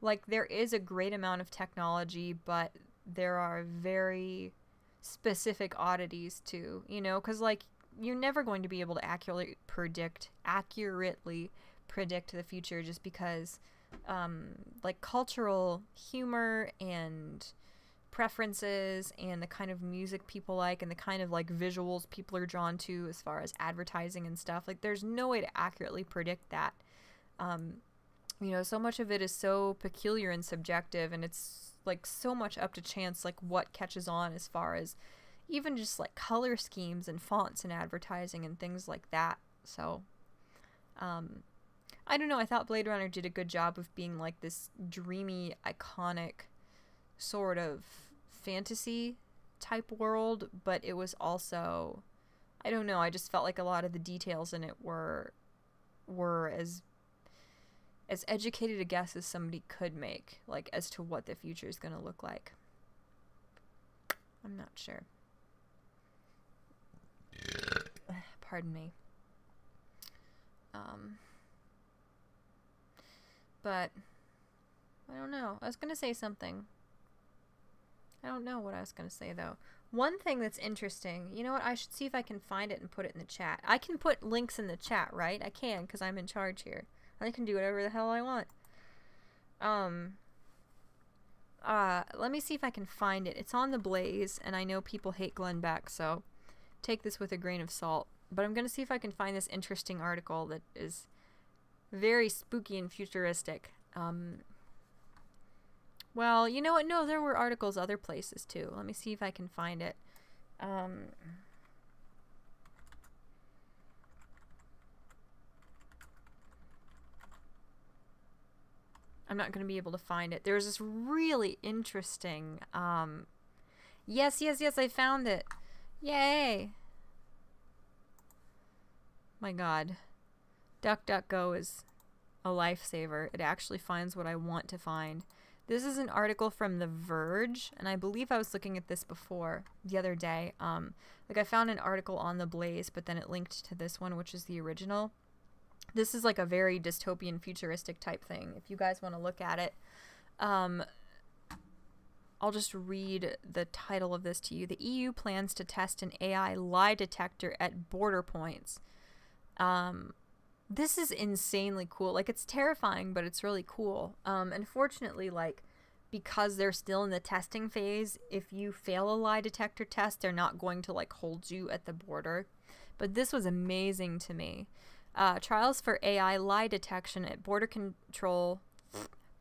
like, there is a great amount of technology, but there are very specific oddities too, you know? Because, like, you're never going to be able to accurately predict the future just because like cultural humor and preferences and the kind of music people like and the kind of like visuals people are drawn to as far as advertising and stuff, like there's no way to accurately predict that. You know, so much of it is so peculiar and subjective, and it's like so much up to chance, like what catches on as far as even just like color schemes and fonts and advertising and things like that. So I don't know, I thought Blade Runner did a good job of being like this dreamy, iconic sort of fantasy type world, but it was also, I don't know, I just felt like a lot of the details in it were as educated a guess as somebody could make, like as to what the future is going to look like. I'm not sure. Pardon me. But I don't know. I was going to say something. I don't know what I was going to say, though. One thing that's interesting, you know what? I should see if I can find it and put it in the chat. I can put links in the chat, right? I can, because I'm in charge here. I can do whatever the hell I want. Let me see if I can find it. It's on the Blaze, and I know people hate Glenn Beck, so take this with a grain of salt. But I'm going to see if I can find this interesting article that is very spooky and futuristic. Well, you know what? No, there were articles other places too. Let me see if I can find it. I'm not going to be able to find it. There's this really interesting, yes, I found it. Yay. My God. DuckDuckGo is a lifesaver. It actually finds what I want to find. This is an article from The Verge, and I believe I was looking at this before the other day. Like I found an article on The Blaze, but then it linked to this one, which is the original. This is like a very dystopian, futuristic type thing. If you guys want to look at it, I'll just read the title of this to you. The EU plans to test an AI lie detector at border points. This is insanely cool. Like, it's terrifying, but it's really cool. Unfortunately, like, because they're still in the testing phase, if you fail a lie detector test, they're not going to, like, hold you at the border. But this was amazing to me. Trials for AI lie detection at border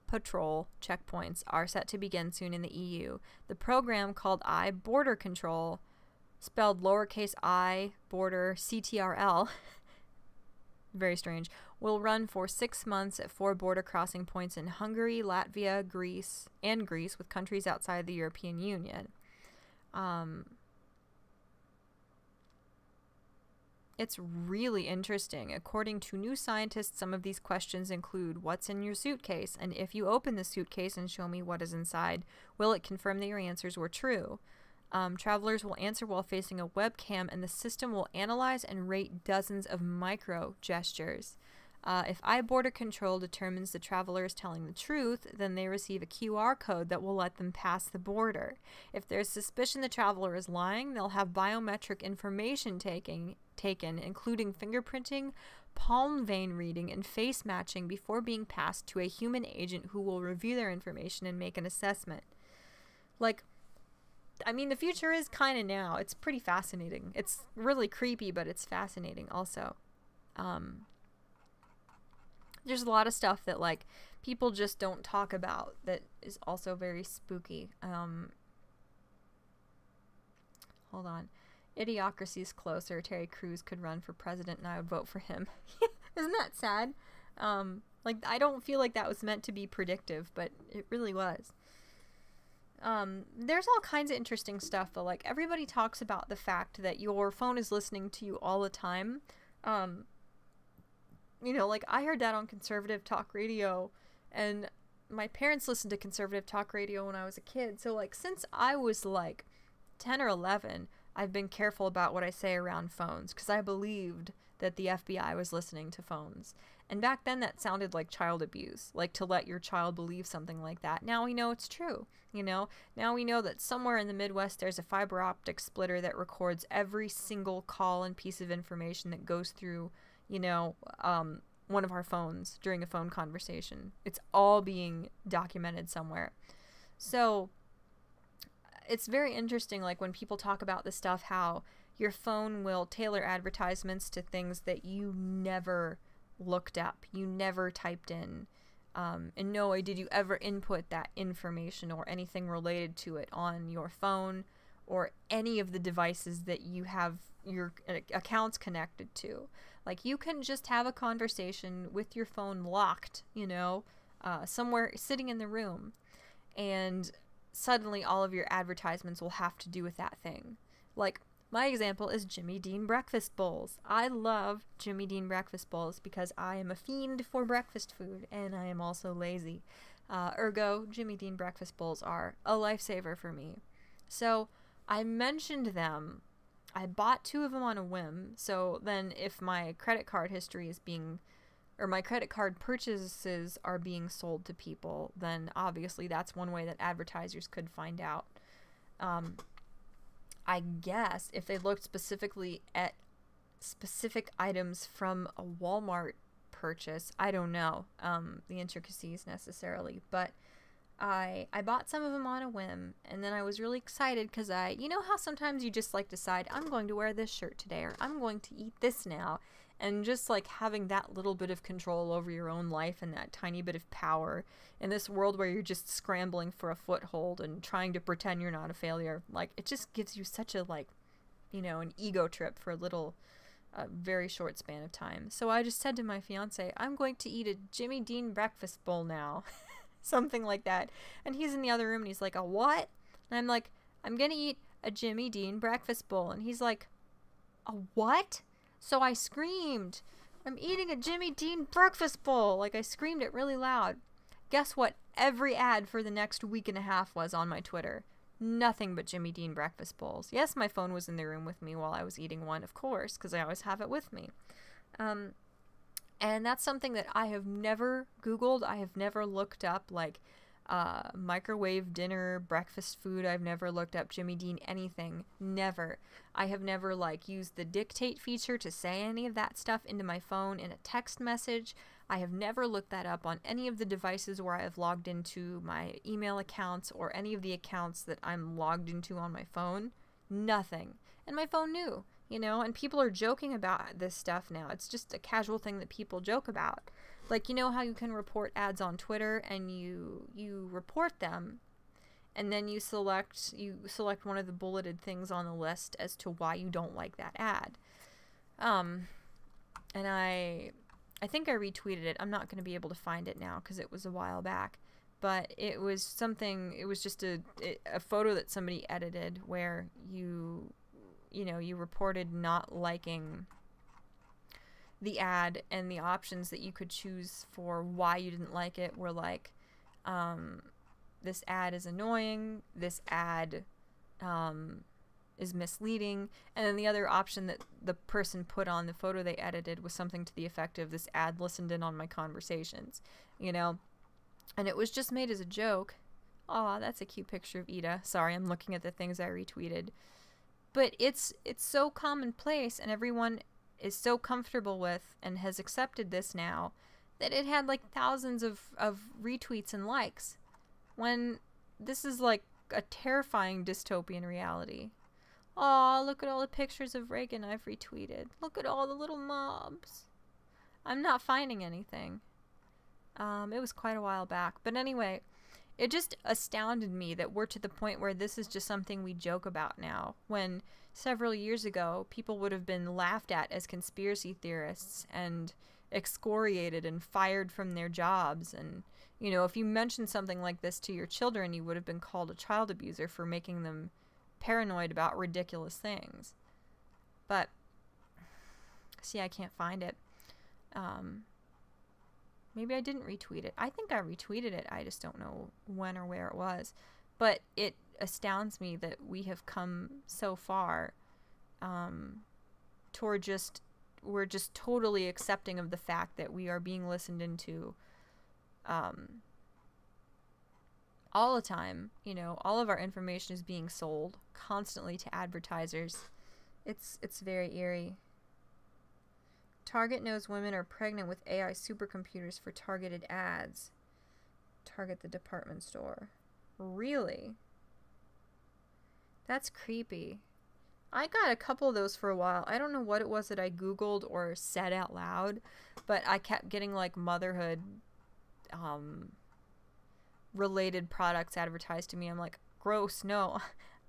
patrol checkpoints are set to begin soon in the EU. The program, called Border Control, spelled lowercase I, border, CTRL, very strange, will run for 6 months at 4 border crossing points in Hungary, Latvia, Greece, with countries outside the European Union. It's really interesting. According to New Scientist, some of these questions include, what's in your suitcase? And if you open the suitcase and show me what is inside, will it confirm that your answers were true? Travelers will answer while facing a webcam, and the system will analyze and rate dozens of micro gestures. If iBorder Control determines the traveler is telling the truth, then they receive a QR code that will let them pass the border. If there's suspicion the traveler is lying, they'll have biometric information taken, including fingerprinting, palm vein reading, and face matching before being passed to a human agent who will review their information and make an assessment. Like, I mean, the future is kind of now. It's pretty fascinating. It's really creepy, but it's fascinating also. There's a lot of stuff that, like, people just don't talk about that is also very spooky. Hold on. Idiocracy's closer. Terry Crews could run for president and I would vote for him. Isn't that sad? Like, I don't feel like that was meant to be predictive, but it really was. There's all kinds of interesting stuff, but, like, everybody talks about the fact that your phone is listening to you all the time. You know, like, I heard that on conservative talk radio, and my parents listened to conservative talk radio when I was a kid, so, like, since I was, like, 10 or 11, I've been careful about what I say around phones, because I believed that the FBI was listening to phones. And back then that sounded like child abuse, like to let your child believe something like that. Now we know it's true, you know? Now we know that somewhere in the Midwest there's a fiber optic splitter that records every single call and piece of information that goes through, you know, one of our phones during a phone conversation. It's all being documented somewhere. So it's very interesting, like, when people talk about this stuff, how your phone will tailor advertisements to things that you never looked up, you never typed in, and no way did you ever input that information or anything related to it on your phone or any of the devices that you have your accounts connected to. Like, you can just have a conversation with your phone locked, you know, somewhere sitting in the room, and suddenly all of your advertisements will have to do with that thing. Like, my example is Jimmy Dean breakfast bowls. I love Jimmy Dean breakfast bowls because I am a fiend for breakfast food, and I am also lazy. Ergo, Jimmy Dean breakfast bowls are a lifesaver for me. So I mentioned them. I bought 2 of them on a whim, so then if my credit card history is being, or my credit card purchases are being sold to people, then obviously that's one way that advertisers could find out. I guess if they looked specifically at specific items from a Walmart purchase, I don't know the intricacies necessarily, but I bought some of them on a whim, and then I was really excited because you know how sometimes you just, like, decide, I'm going to wear this shirt today, or I'm going to eat this now, and just, like, having that little bit of control over your own life and that tiny bit of power in this world where you're just scrambling for a foothold and trying to pretend you're not a failure. Like, it just gives you such a, like, you know, an ego trip for a very short span of time. So I just said to my fiance, I'm going to eat a Jimmy Dean breakfast bowl now. something like that. And he's in the other room and he's like, a what? And I'm like, I'm gonna eat a Jimmy Dean breakfast bowl. And he's like, a what? So I screamed, I'm eating a Jimmy Dean breakfast bowl. Like, I screamed it really loud. Guess what every ad for the next week and a half was on my Twitter? Nothing but Jimmy Dean breakfast bowls. Yes, my phone was in the room with me while I was eating one, of course, because I always have it with me. And that's something that I have never Googled. I have never looked up, like, microwave dinner, breakfast food. I've never looked up Jimmy Dean anything. Never. I have never, like, used the dictate feature to say any of that stuff into my phone in a text message. I have never looked that up on any of the devices where I have logged into my email accounts or any of the accounts that I'm logged into on my phone. Nothing. And my phone knew, you know, and people are joking about this stuff now. It's just a casual thing that people joke about. Like, you know how you can report ads on Twitter and you report them and then you select one of the bulleted things on the list as to why you don't like that ad. And I think I retweeted it. I'm not going to be able to find it now because it was a while back. But it was something, it was just a photo that somebody edited where you reported not liking the ad, and the options that you could choose for why you didn't like it were like, this ad is annoying, this ad is misleading, and then the other option that the person put on the photo they edited was something to the effect of, this ad listened in on my conversations, you know? And it was just made as a joke. Aw, that's a cute picture of Ida. Sorry, I'm looking at the things I retweeted. But it's so commonplace, and everyone is so comfortable with and has accepted this now that it had like thousands of retweets and likes, when this is like a terrifying dystopian reality. Aw, look at all the pictures of Reagan I've retweeted. Look at all the little mobs. I'm not finding anything. It was quite a while back. But anyway, it just astounded me that we're to the point where this is just something we joke about now, when several years ago people would have been laughed at as conspiracy theorists and excoriated and fired from their jobs. And, you know, if you mentioned something like this to your children, you would have been called a child abuser for making them paranoid about ridiculous things. But, see, I can't find it. Maybe I didn't retweet it. I think I retweeted it. I just don't know when or where it was. But it astounds me that we have come so far toward we're just totally accepting of the fact that we are being listened into all the time. You know, all of our information is being sold constantly to advertisers. It's very eerie. Target knows women are pregnant with AI supercomputers for targeted ads. Target the department store. Really? That's creepy. I got a couple of those for a while. I don't know what it was that I Googled or said out loud, but I kept getting like motherhood related products advertised to me. I'm like, gross, no.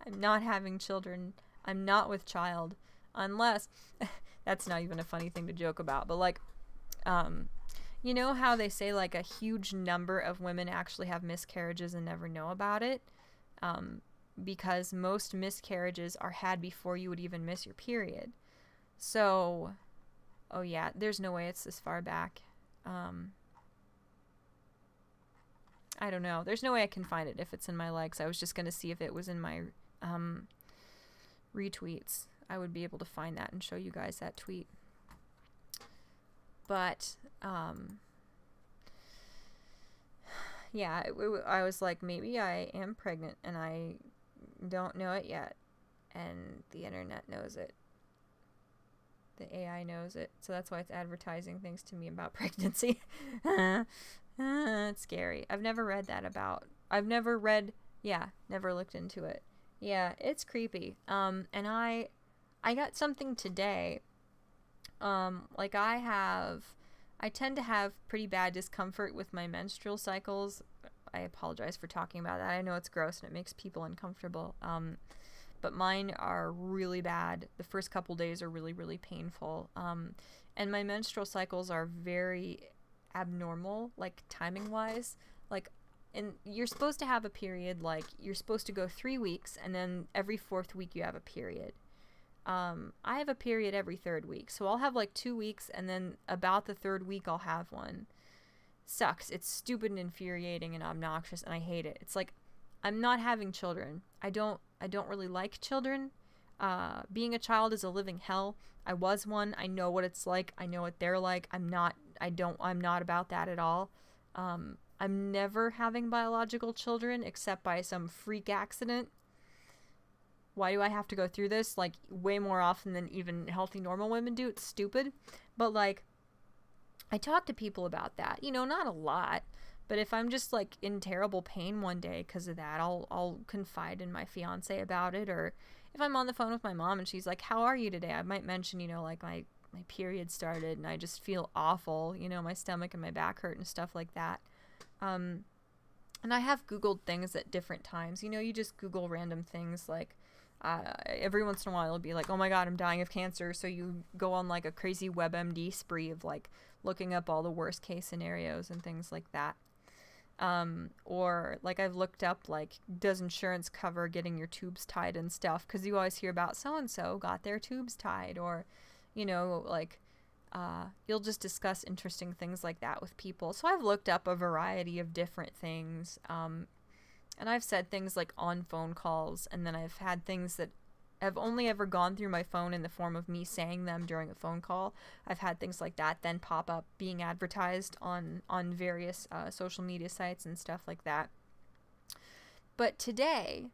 I'm not having children. I'm not with child. Unless... That's not even a funny thing to joke about, but like, you know how they say like a huge number of women actually have miscarriages and never know about it? Because most miscarriages are had before you would even miss your period. So, oh yeah, there's no way it's this far back. I don't know. There's no way I can find it if it's in my likes. I was just going to see if it was in my retweets. I would be able to find that and show you guys that tweet. But, yeah, I was like, maybe I am pregnant and I don't know it yet. And the internet knows it. The AI knows it. So that's why it's advertising things to me about pregnancy. It's scary. I've never read that about... never looked into it. Yeah, it's creepy. And I got something today. Like I tend to have pretty bad discomfort with my menstrual cycles. I apologize for talking about that. I know it's gross and it makes people uncomfortable. But mine are really bad. The first couple days are really, really painful. And my menstrual cycles are very abnormal, like timing wise. Like and you're supposed to have a period, like, you're supposed to go 3 weeks, and then every 4th week you have a period. I have a period every 3rd week, so I'll have like 2 weeks, and then about the 3rd week I'll have one. Sucks. It's stupid and infuriating and obnoxious, and I hate it. It's like, I'm not having children. I don't really like children. Being a child is a living hell. I was one. I know what it's like. I know what they're like. I'm not about that at all. I'm never having biological children except by some freak accident. Why do I have to go through this? Like, way more often than even healthy normal women do. It's stupid. But, like, I talk to people about that. You know, not a lot. But if I'm just, like, in terrible pain one day because of that, I'll confide in my fiance about it. Or if I'm on the phone with my mom and she's like, how are you today? I might mention, you know, like, my period started and I just feel awful. You know, my stomach and my back hurt and stuff like that. And I have Googled things at different times. You know, you just Google random things, like, every once in a while it'll be like, oh my god, I'm dying of cancer. So you go on, like, a crazy WebMD spree of, like, looking up all the worst case scenarios and things like that. Or, like, I've looked up, like, does insurance cover getting your tubes tied and stuff? Because you always hear about so-and-so got their tubes tied. Or, you know, like, you'll just discuss interesting things like that with people. So I've looked up a variety of different things. And I've said things like on phone calls, and then I've had things that have only ever gone through my phone in the form of me saying them during a phone call. I've had things like that then pop up being advertised on various social media sites and stuff like that. But today,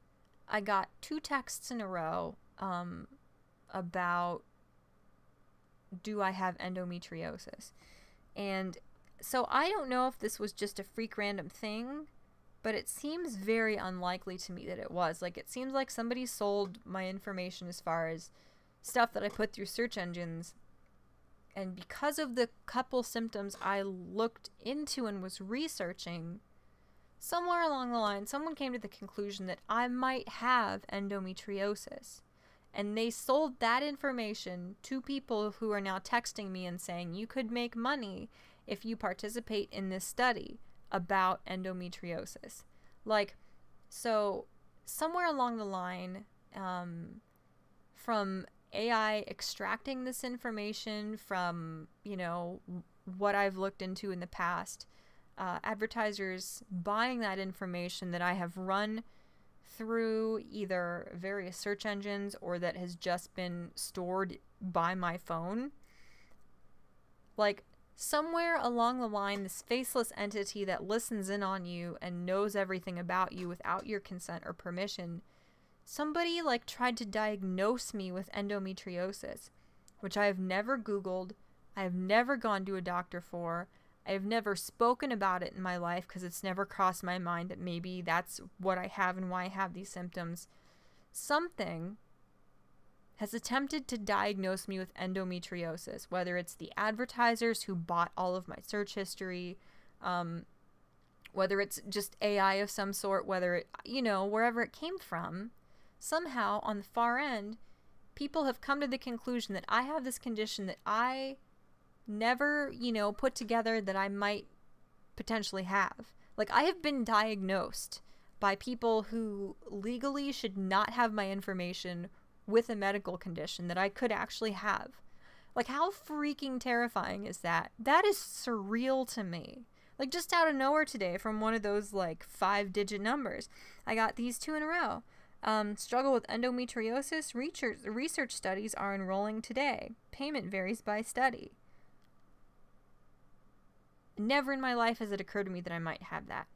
I got 2 texts in a row about, do I have endometriosis? And so I don't know if this was just a freak random thing, but it seems very unlikely to me that it was. Like, it seems like somebody sold my information as far as stuff that I put through search engines. And because of the couple symptoms I looked into and was researching, somewhere along the line, someone came to the conclusion that I might have endometriosis. And they sold that information to people who are now texting me and saying, you could make money if you participate in this study about endometriosis. Like, so somewhere along the line, from AI extracting this information from, you know, what I've looked into in the past, advertisers buying that information that I have run through either various search engines or that has just been stored by my phone. Like, somewhere along the line, this faceless entity that listens in on you and knows everything about you without your consent or permission, somebody, like, tried to diagnose me with endometriosis, which I have never Googled, I have never gone to a doctor for, I have never spoken about it in my life because it's never crossed my mind that maybe that's what I have and why I have these symptoms. Something has attempted to diagnose me with endometriosis, whether it's the advertisers who bought all of my search history, whether it's just AI of some sort, whether it, you know, wherever it came from. Somehow, on the far end, people have come to the conclusion that I have this condition that I never, you know, put together that I might potentially have. Like, I have been diagnosed by people who legally should not have my information with a medical condition that I could actually have. Like, how freaking terrifying is that? That is surreal to me. Like, just out of nowhere today, from one of those, like, 5-digit numbers, I got these 2 in a row. Struggle with endometriosis? Research studies are enrolling today. Payment varies by study. Never in my life has it occurred to me that I might have that.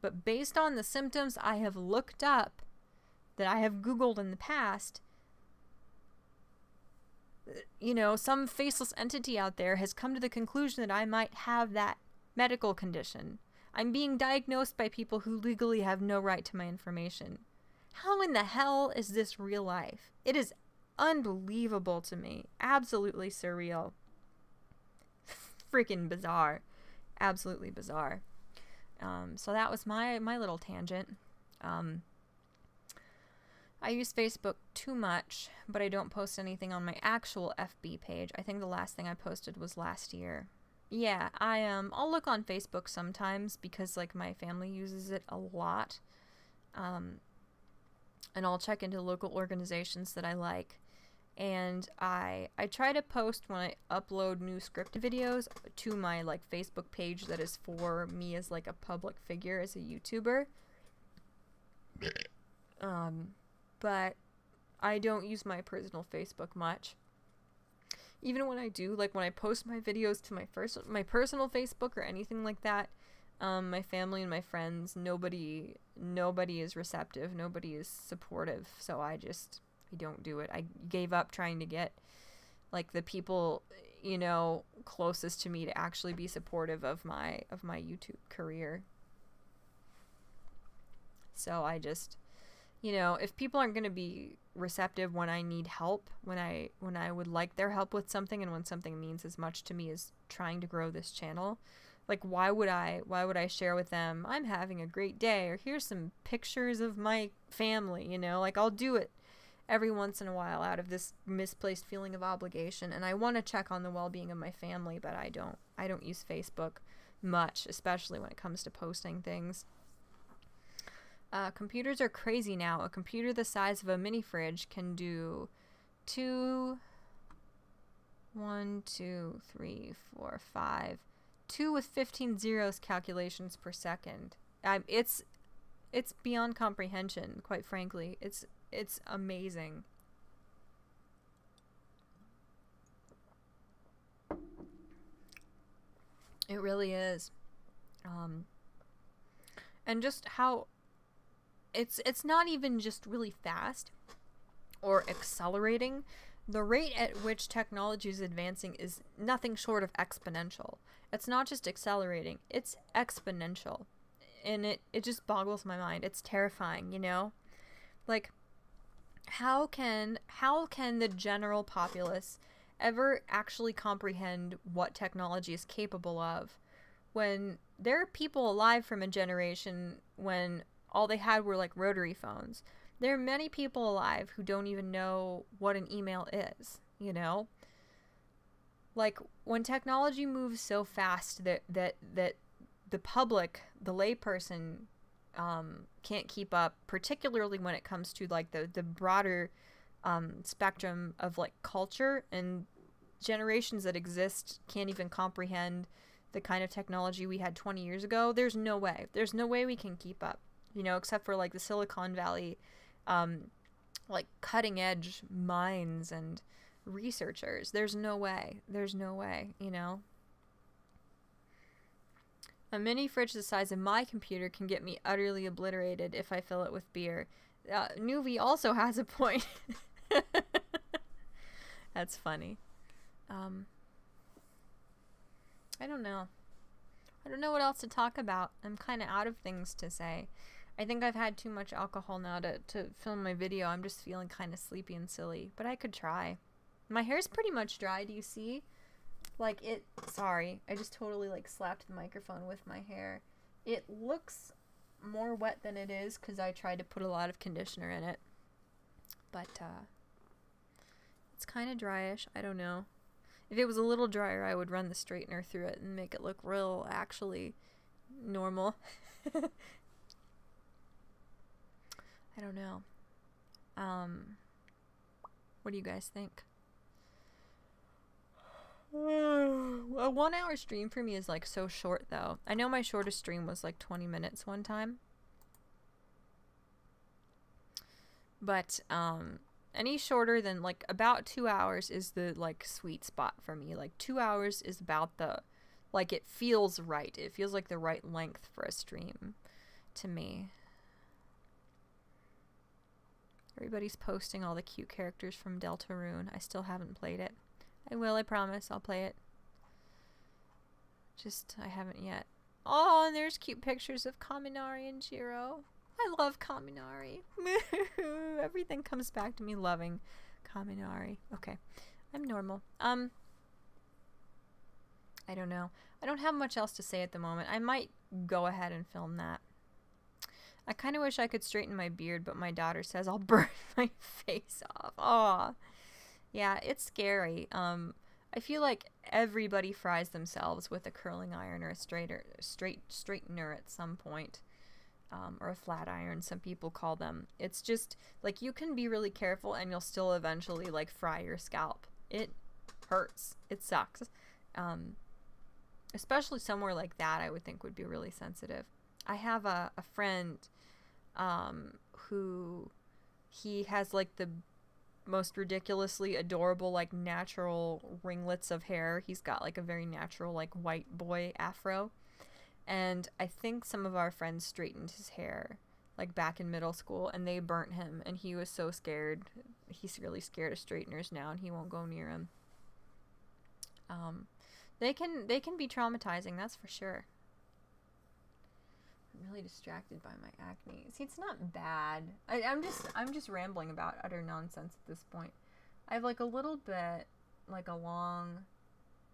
But based on the symptoms I have looked up, that I have Googled in the past, you know, some faceless entity out there has come to the conclusion that I might have that medical condition. I'm being diagnosed by people who legally have no right to my information. How in the hell is this real life? It is unbelievable to me. Absolutely surreal. Freaking bizarre. Absolutely bizarre. So that was my little tangent. I use Facebook too much, but I don't post anything on my actual FB page. I think the last thing I posted was last year. Yeah, I'll look on Facebook sometimes because like my family uses it a lot. Um, and I'll check into local organizations that I like. And I try to post when I upload new script videos to my like Facebook page that is for me as like a public figure as a YouTuber. But I don't use my personal Facebook much. Even when I do, like when I post my videos to my personal Facebook or anything like that, my family and my friends, nobody is receptive, nobody is supportive, so I don't do it. I gave up trying to get like the people, you know, closest to me to actually be supportive of my YouTube career. So I just, you know, if people aren't going to be receptive when I need help, when I would like their help with something, and when something means as much to me as trying to grow this channel, like why would I share with them I'm having a great day, or here's some pictures of my family, you know? Like I'll do it every once in a while out of this misplaced feeling of obligation, and I want to check on the well-being of my family, but I don't use Facebook much, especially when it comes to posting things. Computers are crazy now. A computer the size of a mini fridge can do 2 with 15 zeros calculations per second. It's beyond comprehension, quite frankly. It's amazing. It really is. And just how it's not even just really fast or accelerating. The rate at which technology is advancing is nothing short of exponential. It's not just accelerating, it's exponential. And it just boggles my mind. It's terrifying, you know? Like, how can the general populace ever actually comprehend what technology is capable of when there are people alive from a generation when all they had were like rotary phones? There are many people alive who don't even know what an email is, you know? Like, when technology moves so fast that the public, the layperson, can't keep up, particularly when it comes to like the broader spectrum of like culture, and generations that exist can't even comprehend the kind of technology we had 20 years ago. There's no way we can keep up, you know, except for like the Silicon Valley, like cutting edge minds and researchers. There's no way, you know. A mini fridge the size of my computer can get me utterly obliterated if I fill it with beer. Nuvi also has a point. That's funny. I don't know what else to talk about. I'm kind of out of things to say. I think I've had too much alcohol now to film my video. I'm just feeling kind of sleepy and silly, but I could try. My hair's pretty much dry. Do you see? Like sorry, I just totally like slapped the microphone with my hair. It looks more wet than it is because I tried to put a lot of conditioner in it. But it's kind of dryish. I don't know. If it was a little drier, I would run the straightener through it and make it look real, actually normal. I don't know. What do you guys think? A 1 hour stream for me is like so short though. I know my shortest stream was like 20 minutes one time. But any shorter than like about 2 hours is the like sweet spot for me. Like 2 hours is about the, like, it feels right. It feels like the right length for a stream to me. Everybody's posting all the cute characters from Deltarune. I still haven't played it. I will, I promise. I'll play it. Just, I haven't yet. Oh, and there's cute pictures of Kaminari and Jiro. I love Kaminari. Everything comes back to me loving Kaminari. Okay, I'm normal. I don't know. I don't have much else to say at the moment. I might go ahead and film that. I kind of wish I could straighten my beard, but my daughter says I'll burn my face off. Aw. Yeah, it's scary. I feel like everybody fries themselves with a curling iron or a straightener at some point. Or a flat iron, some people call them. It's just, like, you can be really careful and you'll still eventually, like, fry your scalp. It hurts. It sucks. Especially somewhere like that, I would think would be really sensitive. I have a friend who, he has, like, the most ridiculously adorable, like, natural ringlets of hair. He's got, like, a very natural, like, white boy afro. And I think some of our friends straightened his hair, like, back in middle school, and they burnt him, and he was so scared. He's really scared of straighteners now, and he won't go near him. They can be traumatizing, that's for sure. I'm really distracted by my acne. See, it's not bad. I'm just rambling about utter nonsense at this point. I have, like, a little bit, like, along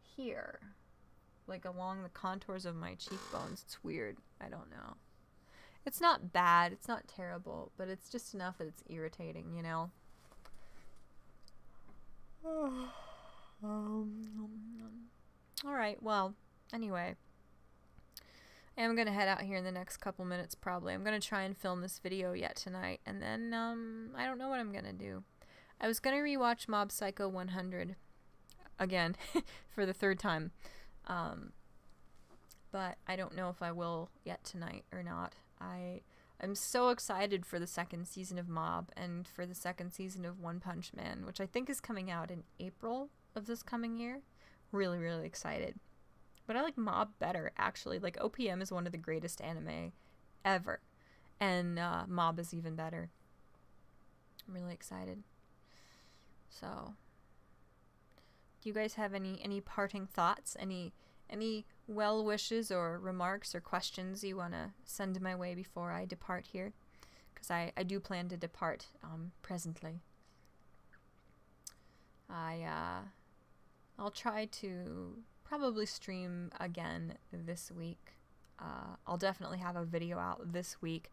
here. Like, along the contours of my cheekbones. It's weird. I don't know. It's not bad. It's not terrible. But it's just enough that it's irritating, you know? Alright, well, anyway. I am going to head out here in the next couple minutes, probably. I'm going to try and film this video yet tonight. And then, I don't know what I'm going to do. I was going to rewatch Mob Psycho 100 again for the third time. But I don't know if I will yet tonight or not. I'm so excited for the second season of Mob and for the second season of One Punch Man, which I think is coming out in April of this coming year. Really, really excited. But I like Mob better, actually. Like, OPM is one of the greatest anime ever. And Mob is even better. I'm really excited. So, do you guys have any parting thoughts? Any well wishes or remarks or questions you want to send my way before I depart here? Because I do plan to depart presently. I'll try to probably stream again this week. I'll definitely have a video out this week.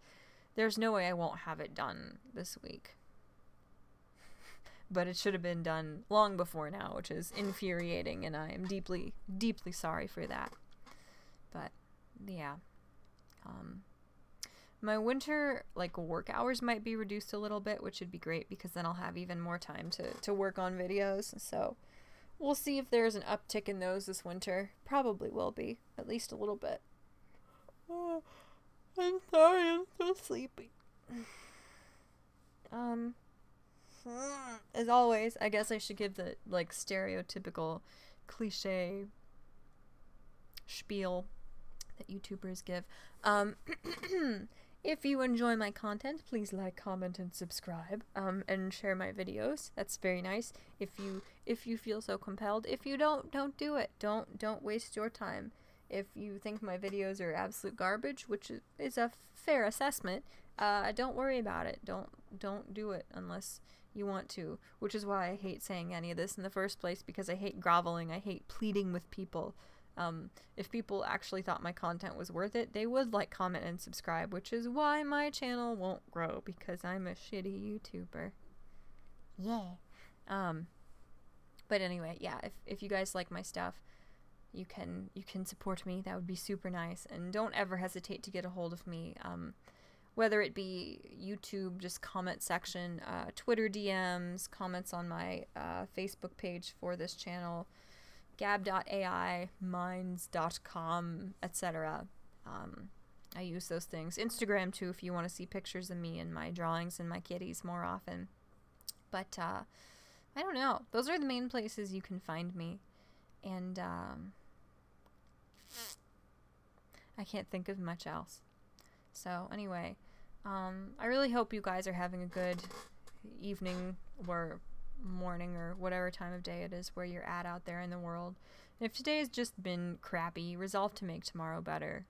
There's no way I won't have it done this week. But it should have been done long before now, which is infuriating, and I am deeply, deeply sorry for that. But, yeah. My winter, like, work hours might be reduced a little bit, which would be great, because then I'll have even more time to work on videos. So, we'll see if there's an uptick in those this winter. Probably will be, at least a little bit. Oh, I'm sorry, I'm so sleepy. As always, I guess I should give the, like, stereotypical cliche spiel that YouTubers give. If you enjoy my content, please like, comment, and subscribe, and share my videos. That's very nice. If you feel so compelled. If you don't do it. Don't waste your time. If you think my videos are absolute garbage, which is a fair assessment, don't worry about it. Don't do it unless you want to, which is why I hate saying any of this in the first place, because I hate groveling. I hate pleading with people. If people actually thought my content was worth it, they would like, comment, and subscribe, which is why my channel won't grow, because I'm a shitty YouTuber. Yeah. But anyway, yeah, if you guys like my stuff, you can support me. That would be super nice. And don't ever hesitate to get a hold of me. Whether it be YouTube, just comment section, Twitter DMs, comments on my Facebook page for this channel, gab.ai, minds.com, etc. I use those things. Instagram, too, if you want to see pictures of me and my drawings and my kitties more often. But, I don't know. Those are the main places you can find me. And, I can't think of much else. So, anyway, I really hope you guys are having a good evening or morning or whatever time of day it is where you're at out there in the world. And if today has just been crappy, resolve to make tomorrow better.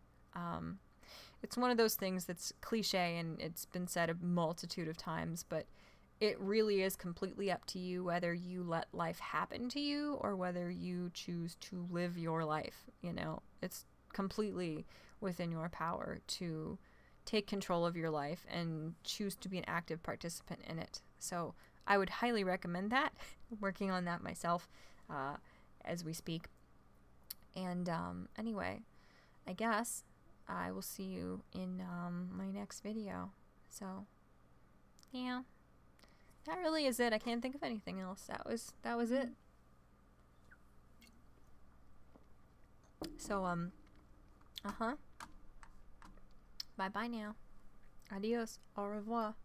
It's one of those things that's cliche and it's been said a multitude of times, but it really is completely up to you whether you let life happen to you or whether you choose to live your life, you know? It's completely within your power to take control of your life and choose to be an active participant in it. So I would highly recommend that. I'm working on that myself. as we speak. And anyway, I guess I will see you in my next video. So yeah, that really is it. I can't think of anything else. That was it. So bye bye now. Adios. Au revoir.